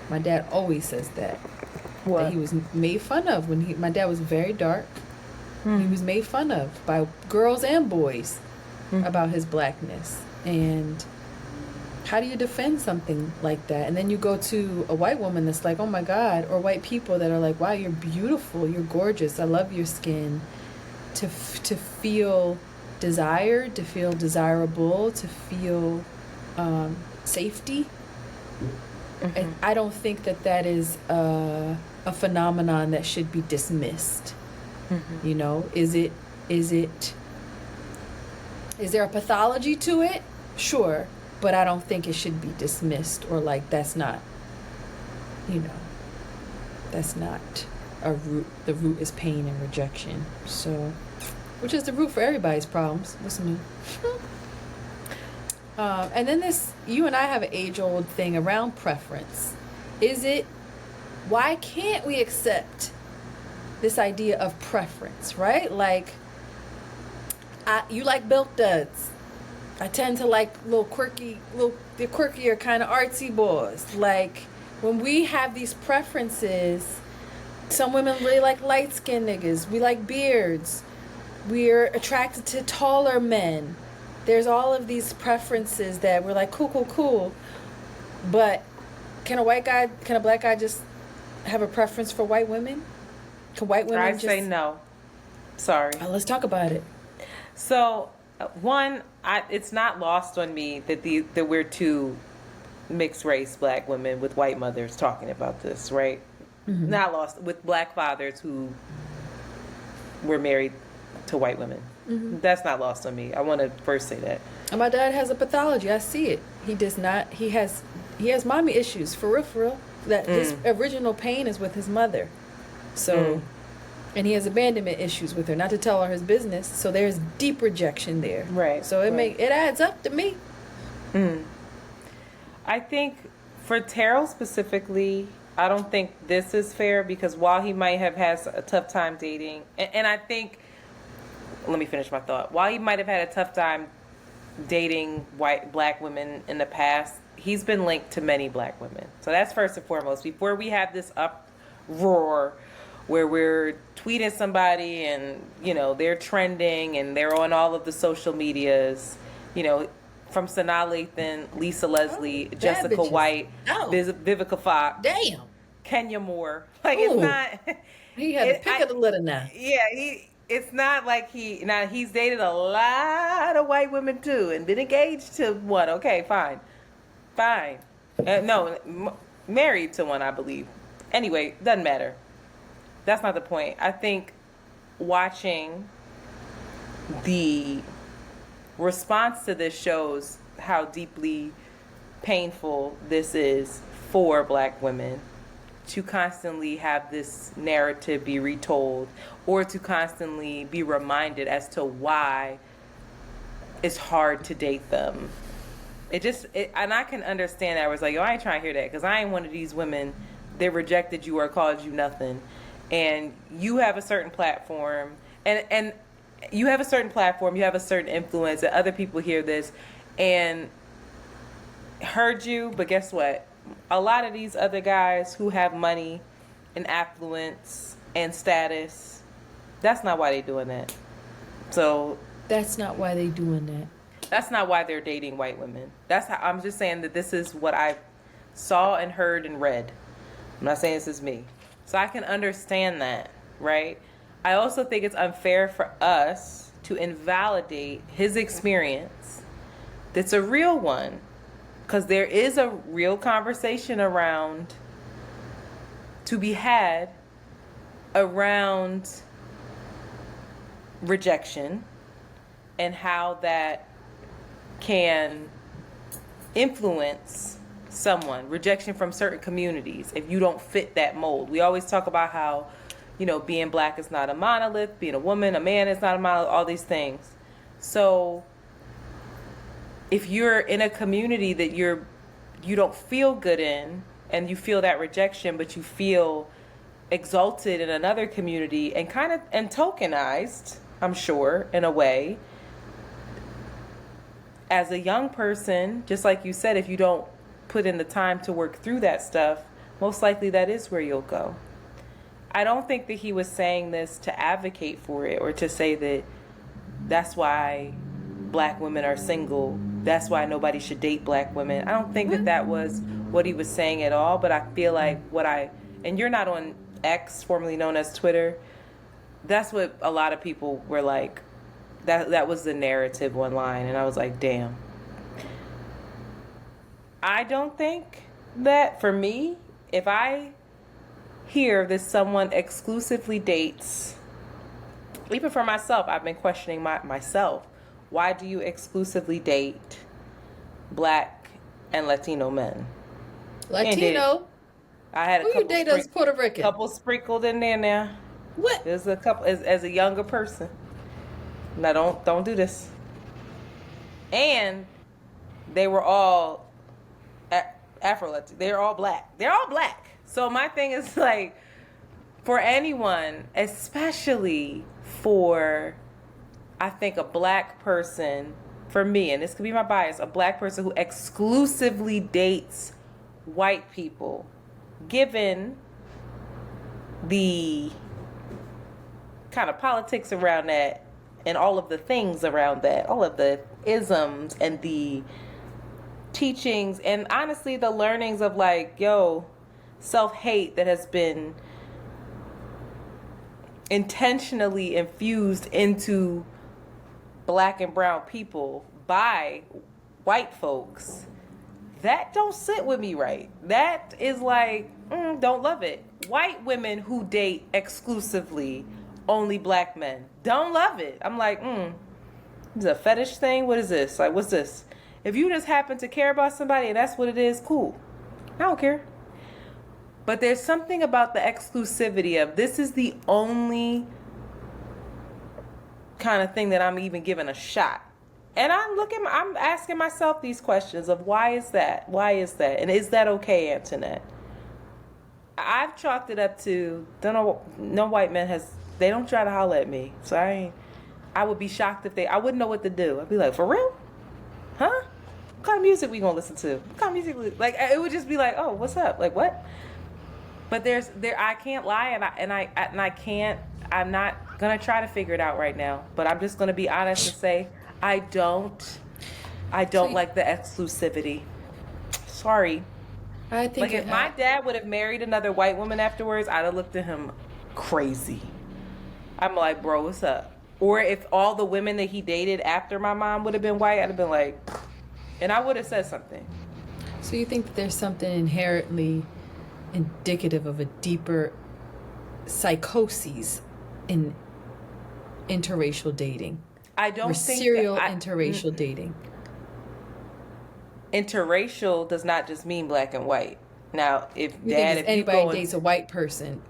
My dad always says that. What? That he was made fun of when my dad was very dark. He was made fun of by girls and boys about his blackness. And how do you defend something like that? And then you go to a white woman that's like, oh my God, or white people that are like, wow, you're beautiful, you're gorgeous, I love your skin. To feel desired, to feel desirable, to feel safety. And I don't think that is a phenomenon that should be dismissed. You know, is there a pathology to it? Sure, but I don't think it should be dismissed or like that's not, you know, that's not a root. The root is pain and rejection. So, which is the root for everybody's problems. Listen to me. And then you and I have an age-old thing around preference. Why can't we accept this idea of preference, right? Like, you like Bilk Duds. I tend to like the quirkier kind of artsy boys. Like, when we have these preferences, some women really like light-skinned niggas. We like beards. We're attracted to taller men. There's all of these preferences that we're like, cool. But can a black guy just have a preference for white women? Can white women I'd say no. Sorry. Let's talk about it. So, one, it's not lost on me that we're two mixed race black women with white mothers talking about this, right? Not lost with black fathers who were married to white women. That's not lost on me. I want to first say that. And my dad has a pathology. I see it. He does not. He has mommy issues for real. That his original pain is with his mother. So, and he has abandonment issues with her. Not to tell her his business. So there's deep rejection there. Right. So it adds up to me. I think for Terrell specifically, I don't think this is fair because while he might have had a tough time dating, and I think, let me finish my thought. While he might have had a tough time dating black women in the past, he's been linked to many black women. So that's first and foremost. Before we have this uproar where we're tweeting somebody and, you know, they're trending and they're on all of the social medias, you know, from Sanaa Lathan, Lisa Leslie, Jessica bitches. White, Vivica Fox, Damn. Kenya Moore. Like, Ooh. it's not... He had to pick of the litter now. Yeah, it's not like he's dated a lot of white women too and been engaged to one. Okay, fine. Married to one, I believe. Anyway, doesn't matter. That's not the point. I think watching the response to this shows how deeply painful this is for black women to constantly have this narrative be retold or to constantly be reminded as to why it's hard to date them. And I can understand that. I was like, I ain't trying to hear that because I ain't one of these women that rejected you or called you nothing. And you have a certain platform and you have a certain platform, you have a certain influence and other people hear this and heard you, but guess what? A lot of these other guys who have money and affluence and status, that's not why they're doing that. So That's not why they doing that. That's not why they're dating white women. That's how I'm just saying that this is what I saw and heard and read. I'm not saying this is me. So I can understand that, right? I also think it's unfair for us to invalidate his experience. That's a real one. Because there is a real conversation to be had around rejection and how that can influence someone. Rejection from certain communities if you don't fit that mold. We always talk about how, being black is not a monolith, being a woman, a man is not a monolith, all these things. So if you're in a community that you don't feel good in, and you feel that rejection, but you feel exalted in another community and and tokenized, I'm sure, in a way, as a young person, just like you said, if you don't put in the time to work through that stuff, most likely that is where you'll go. I don't think that he was saying this to advocate for it or to say that that's why black women are single, that's why nobody should date black women. I don't think that was what he was saying at all, but I feel like and you're not on X, formerly known as Twitter, that's what a lot of people were like, that was the narrative online, and I was like, damn. I don't think that, for me, if I hear that someone exclusively dates, even for myself, I've been questioning myself. Why do you exclusively date black and Latino men? Latino? I had a Who you couple date as Puerto Rican? Couple sprinkled in there now. What? There's a couple as a younger person. Now don't do this. And they were all Afro-Latino. They're all black. They're all black. So my thing is like, for anyone, especially for, I think, a black person, for me, and this could be my bias, a black person who exclusively dates white people, given the kind of politics around that and all of the things around that, all of the isms and the teachings and honestly the learnings of like, self-hate that has been intentionally infused into black and brown people by white folks, that don't sit with me right. That is like, don't love it. White women who date exclusively only black men, don't love it. I'm like, is it a fetish thing? What is this? Like, what's this? If you just happen to care about somebody and that's what it is, cool. I don't care. But there's something about the exclusivity of this is the only kind of thing that I'm even giving a shot. And I'm asking myself these questions of why is that? Why is that? And is that okay, Antoinette? I've chalked it up to, no white man they don't try to holler at me. So I would be shocked if I wouldn't know what to do. I'd be like, for real? Huh? What kind of music we gonna listen to? What kind of music? Like, it would just be like, oh, what's up? Like, what? But I can't lie, I'm not gonna try to figure it out right now. But I'm just gonna be honest and say I don't like the exclusivity. Sorry. I think like if my dad would have married another white woman afterwards, I'd have looked at him crazy. I'm like, bro, what's up? Or if all the women that he dated after my mom would have been white, I'd have been like, and I would have said something. So you think that there's something inherently indicative of a deeper psychoses in interracial dating? I don't or think serial interracial dating. Interracial does not just mean black and white. Now, if anybody dates a white person,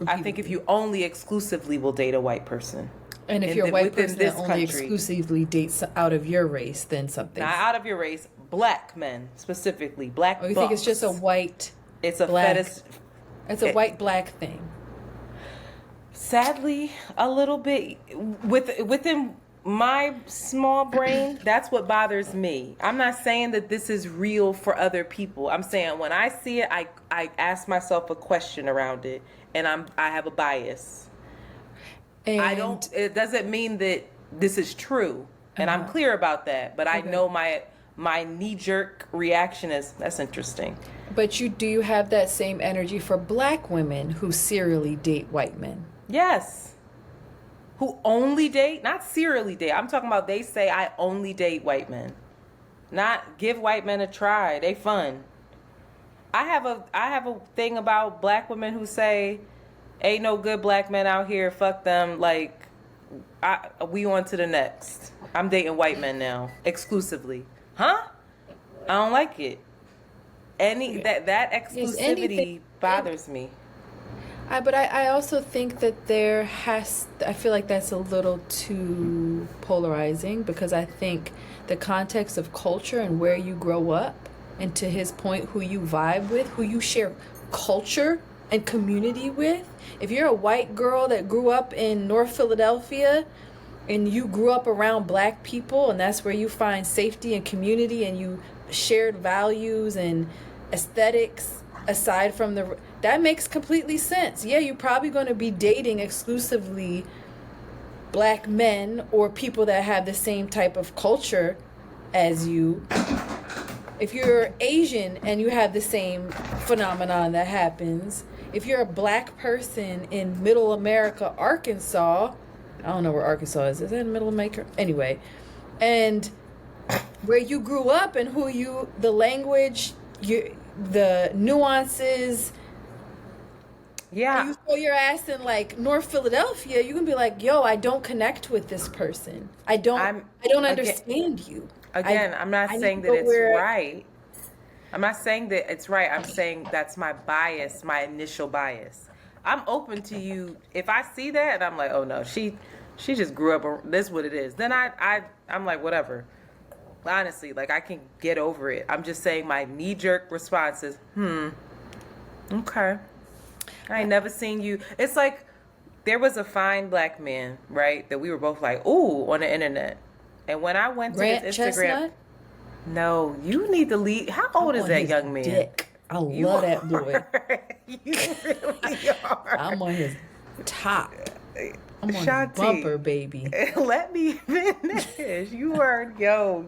I think if you only exclusively will date a white person, and if you're a white person that only exclusively dates out of your race, then something. Not out of your race, black men specifically, black. Oh, you think it's just a white? It's a black, fetish. It's a white black thing. Sadly, a little bit within my small brain, that's what bothers me. I'm not saying that this is real for other people. I'm saying when I see it, I ask myself a question around it, and I have a bias. And it doesn't mean that this is true, and I'm clear about that. But I know my knee-jerk reaction is that's interesting. But do you have that same energy for black women who serially date white men? Yes. Who only date, not serially date. I'm talking about they say I only date white men. Not give white men a try. They fun. I have a thing about black women who say ain't no good black men out here, fuck them. Like we on to the next. I'm dating white men now, exclusively. Huh? I don't like it. That exclusivity bothers me. But I also think that I feel like that's a little too polarizing, because I think the context of culture and where you grow up, and to his point, who you vibe with, who you share culture and community with. If you're a white girl that grew up in North Philadelphia and you grew up around black people, and that's where you find safety and community, and you shared values and aesthetics aside from that makes completely sense. Yeah, you're probably going to be dating exclusively black men or people that have the same type of culture as you. If you're Asian and you have the same phenomenon that happens, if you're a black person in middle America, Arkansas, I don't know where Arkansas is that in middle America? Anyway, and where you grew up and the language, the nuances. Yeah. You throw your ass in like North Philadelphia, you can be like, yo, I don't connect with this person. I don't understand you. Again, I'm not saying that it's right. I'm not saying that it's right. I'm saying that's my bias, my initial bias. I'm open to you. If I see that and I'm like, oh no, she just grew up, this is what it is. Then I'm like, whatever. Honestly, like I can get over it. I'm just saying my knee-jerk response is, okay. I ain't never seen you. It's like there was a fine black man, right, that we were both like, ooh, on the internet. And when I went to his Instagram, Chestnut? No, you need to leave. How old is that young man? Dick. I love that boy. You really are. I'm on his top. I'm on Shanti, his bumper, baby. Let me finish. You are, yo.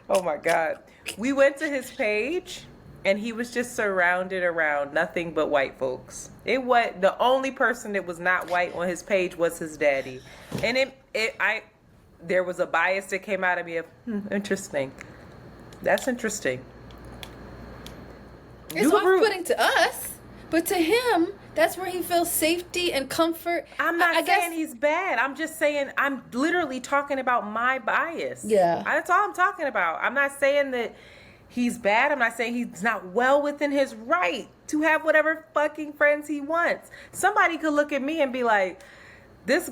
Oh my God. We went to his page and he was just surrounded around nothing but white folks. The only person that was not white on his page was his daddy. And there was a bias that came out of me of, interesting. That's interesting. It's off-putting to us, but to him, that's where he feels safety and comfort. I'm not saying he's bad. I'm just saying I'm literally talking about my bias. Yeah. That's all I'm talking about. I'm not saying that he's bad. I'm not saying he's not well within his right to have whatever fucking friends he wants. Somebody could look at me and be like, this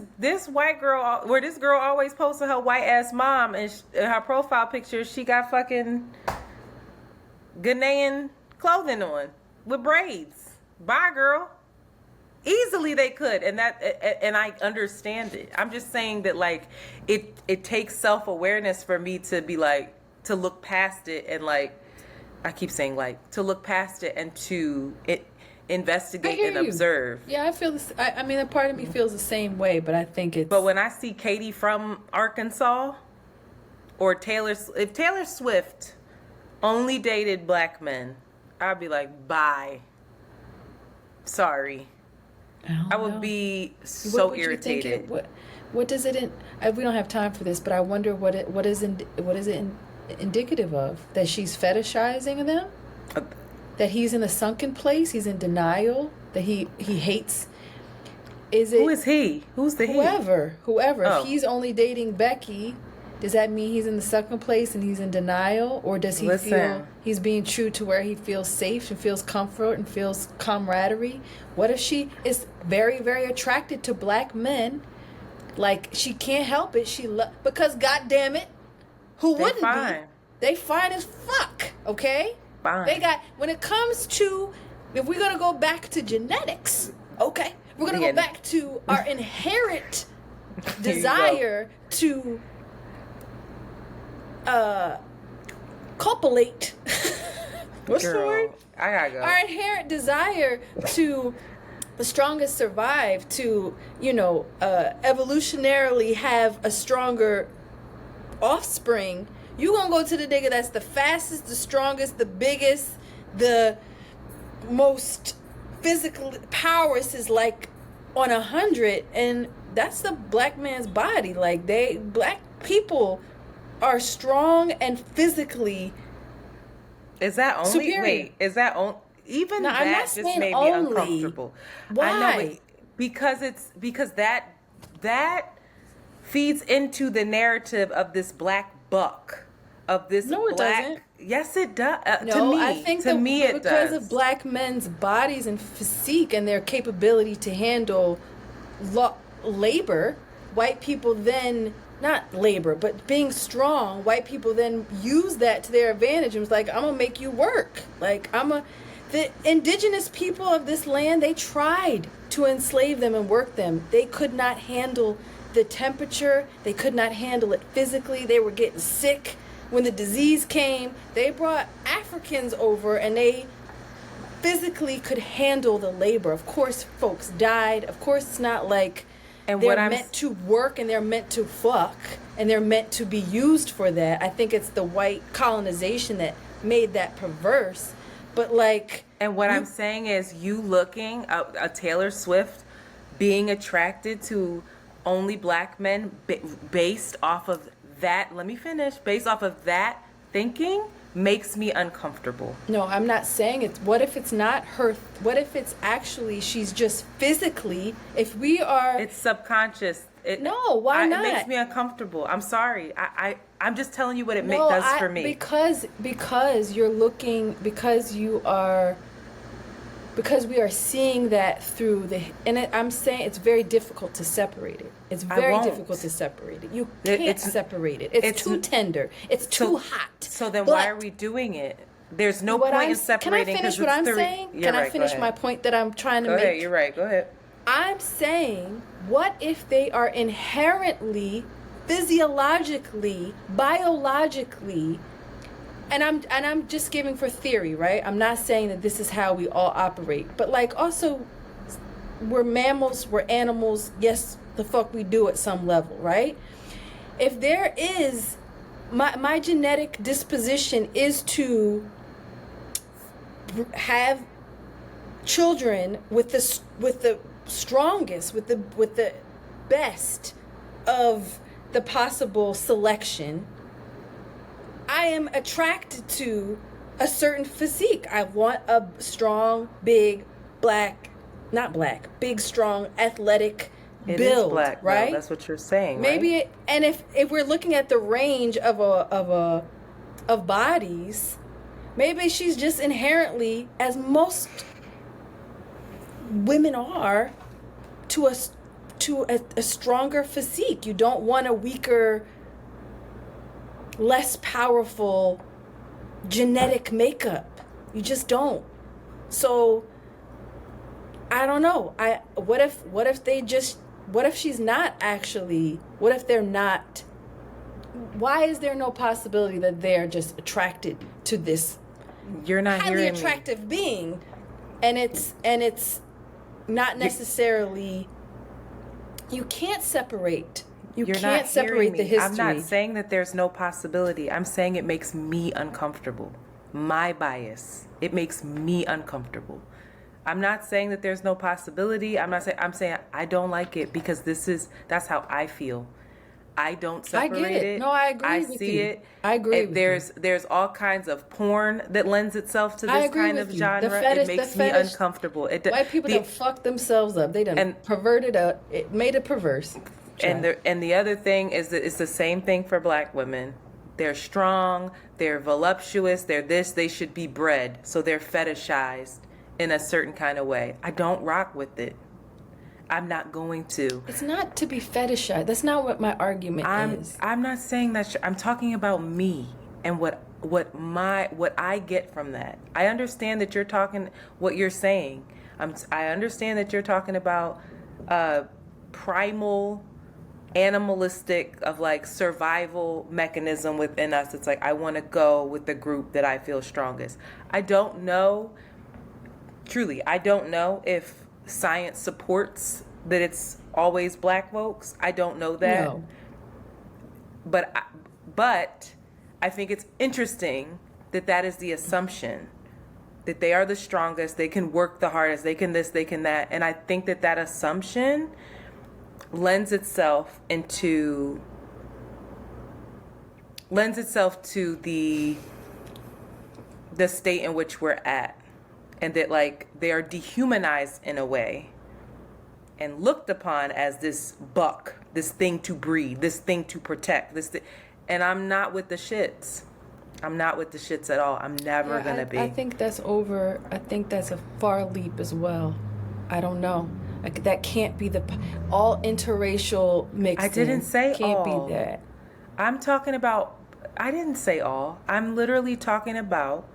white girl, where this girl always posted her white ass mom, and in her profile picture, she got fucking Ghanaian clothing on with braids. Bye, girl. Easily they could, and I understand it. I'm just saying that like it takes self-awareness for me to be like, to look past it, and like I keep saying like to look past it and to investigate and observe. Yeah, I feel this. I mean, a part of me feels the same way, but I think it's. But when I see Katie from Arkansas, or if Taylor Swift only dated black men, I'd be like, bye. Sorry. I would be so irritated. What does it? We don't have time for this, but I wonder what is it indicative of? That she's fetishizing them. That he's in a sunken place, he's in denial, that he hates. Who is he? Who's the whoever? he? Whoever. Oh. If he's only dating Becky, does that mean he's in the sunken place and he's in denial? Or does he feel he's being true to where he feels safe and feels comfort and feels camaraderie? What if she is very, very attracted to black men? Like, she can't help it. Because, goddamn it, who wouldn't be? They fine as fuck, okay? Fine. When it comes to, if we're going to go back to genetics, okay, we're going to go back to our inherent desire to copulate. What's the word? I gotta go. Our inherent desire to the strongest survive, to, evolutionarily have a stronger offspring. You gonna go to the nigga that's the fastest, the strongest, the biggest, the most physical powers is like on 100, and that's the black man's body. Like, black people are strong and physically. Is that only superior. Wait? Is that only even no, that just made me uncomfortable? Why? I know because that feeds into the narrative of this black buck, of this No, it black. doesn't. Yes, it does. No, to me, I think to me it because does. of black men's bodies and physique and their capability to handle labor, white people then, not labor, but being strong, white people then use that to their advantage and was like, I'm gonna make you work. Like, the indigenous people of this land, they tried to enslave them and work them. They could not handle the temperature. They could not handle it physically. They were getting sick. When the disease came, they brought Africans over and they physically could handle the labor. Of course, folks died. Of course, it's not like they're meant to work and they're meant to fuck and they're meant to be used for that. I think it's the white colonization that made that perverse. But like, and what I'm saying is, you looking a Taylor Swift being attracted to only black men based off of that. Let me finish. Based off of that thinking makes me uncomfortable. No, I'm not saying it's. What if it's not her? What if it's actually she's just physically? If we are, it's subconscious. No, why not? It makes me uncomfortable. I'm sorry. I'm just telling you what it does for me. Because you're looking, because we are seeing that through I'm saying it's very difficult to separate it. It's very difficult to separate it. You can't separate it. It's too tender. It's too hot. So then why are we doing it? There's no point in separating. Can I finish what I'm saying? Can I finish my point that I'm trying to make? Go ahead. You're right. Go ahead. I'm saying, what if they are inherently, physiologically, biologically, and I'm just giving for theory, right? I'm not saying that this is how we all operate, but like also, we're mammals, we're animals. Yes, the fuck we do at some level, right? If there is, my genetic disposition is to have children with the strongest, with the best of the possible selection. I am attracted to a certain physique. I want a strong, big, big, strong, athletic build. It is black, right? Though. That's what you're saying. Maybe, right? And if we're looking at the range of bodies, maybe she's just inherently, as most women are, to a stronger physique. You don't want a weaker, less powerful genetic makeup. You just don't. So I don't know. What if she's not actually, what if they're not, why is there no possibility that they're just attracted to this You're not highly hearing attractive being, and it's not necessarily, you can't separate. You're can't separate the history. I'm not saying that there's no possibility. I'm saying it makes me uncomfortable. My bias. It makes me uncomfortable. I'm not saying that there's no possibility. I'm saying I don't like it because that's how I feel. I don't separate I get it. No, I agree with see you. it. I agree with there's all kinds of porn that lends itself to this kind of genre. It makes me uncomfortable. White people done fucked themselves up. They done perverted up. It made it perverse. And the other thing is that it's the same thing for black women. They're strong, they're voluptuous, they're this, they should be bred. So they're fetishized in a certain kind of way. I don't rock with it. I'm not going to. It's not to be fetishized. That's not what my argument is. I'm not saying that. I'm talking about me and what I get from that. I understand that you're talking what you're saying. I understand that you're talking about primal, animalistic of like survival mechanism within us. It's like I want to go with the group that I feel strongest. I don't know. Truly, I don't know if science supports that it's always black folks. I don't know that. No. But I think it's interesting that is the assumption, that they are the strongest, they can work the hardest, they can this, they can that. And I think that assumption lends itself to the state in which we're at. And that like they are dehumanized in a way and looked upon as this buck this thing to breed, this thing to protect, and I'm not with the shits. I'm not with the shits at all. I'm never gonna be. I think that's a far leap as well. I don't know. Like, that can't be all interracial mixing. I didn't say can't all. be that. I'm talking about, I didn't say all. I'm literally talking about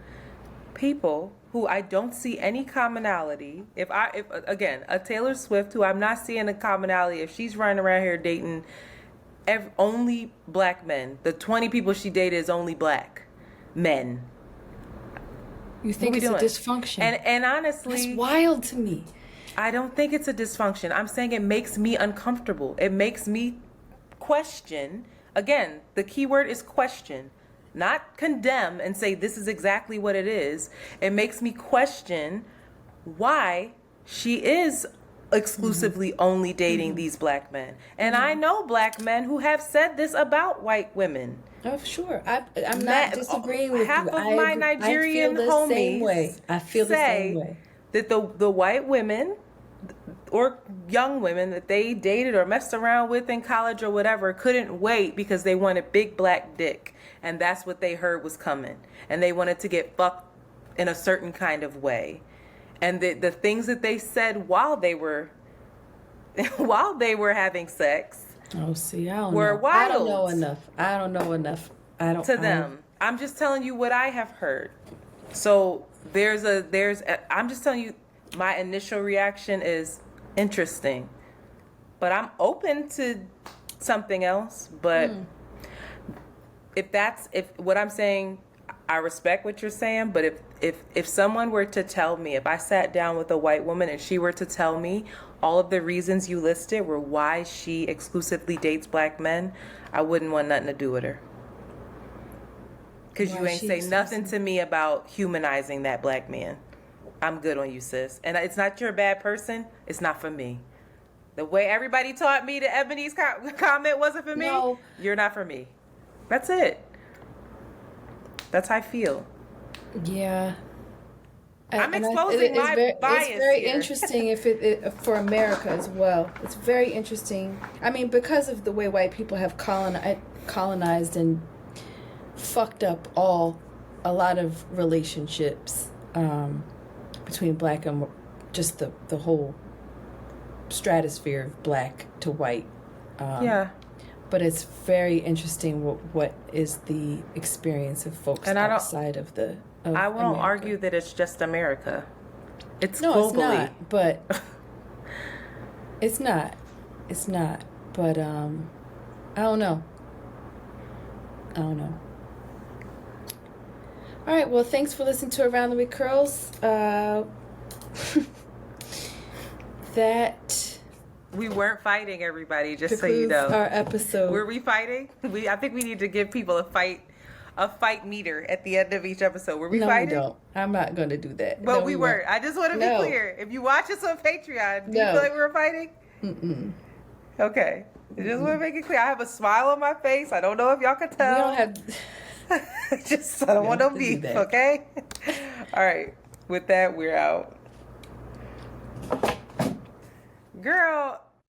people who I don't see any commonality. If again, a Taylor Swift who I'm not seeing a commonality, if she's running around here dating only black men, the 20 people she dated is only black men. You think it's a dysfunction? And honestly, that's wild to me. I don't think it's a dysfunction. I'm saying it makes me uncomfortable. It makes me question. Again, the key word is question, not condemn and say this is exactly what it is. It makes me question why she is exclusively only dating these black men. And I know black men who have said this about white women. Oh, sure. I'm not disagreeing with half you. Half of my Nigerian homies I feel the same way. That the white women or young women that they dated or messed around with in college or whatever couldn't wait because they wanted big black dick, and that's what they heard was coming, and they wanted to get fucked in a certain kind of way, and the things that they said while they were having sex. Oh, see, I don't were know. wild. I don't know enough. To them. I'm just telling you what I have heard. So I'm just telling you, my initial reaction is interesting, but I'm open to something else. But if what I'm saying, I respect what you're saying, but if someone were to tell me, if I sat down with a white woman and she were to tell me all of the reasons you listed were why she exclusively dates black men, I wouldn't want nothing to do with her. Because you ain't say nothing to me about humanizing that black man. I'm good on you, sis. And it's not you're a bad person. It's not for me. The way everybody taught me that Ebony's comment wasn't for me, you're not for me. That's it. That's how I feel. Yeah. I'm exposing my bias. It's very here. interesting if it for America as well. It's very interesting. I mean, because of the way white people have colonized and fucked up a lot of relationships between black and just the whole stratosphere of black to white. But it's very interesting what is the experience of folks outside of the. I won't America. argue that it's just America. It's no, globally. it's not. But it's not. It's not. But I don't know. All right. Well, thanks for listening to Around the Week Curls. That. We weren't fighting, everybody. Just so you know. Our episode. Were we fighting? I think we need to give people a fight meter at the end of each episode. Were we fighting? No, we don't. I'm not going to do that. But we weren't. I just want to be clear. If you watch us on Patreon, do you feel like we were fighting? Mm-mm. Okay. I just want to make it clear. I have a smile on my face. I don't know if y'all can tell. We don't have... I don't want no beef, okay? All right. With that, we're out. Girl...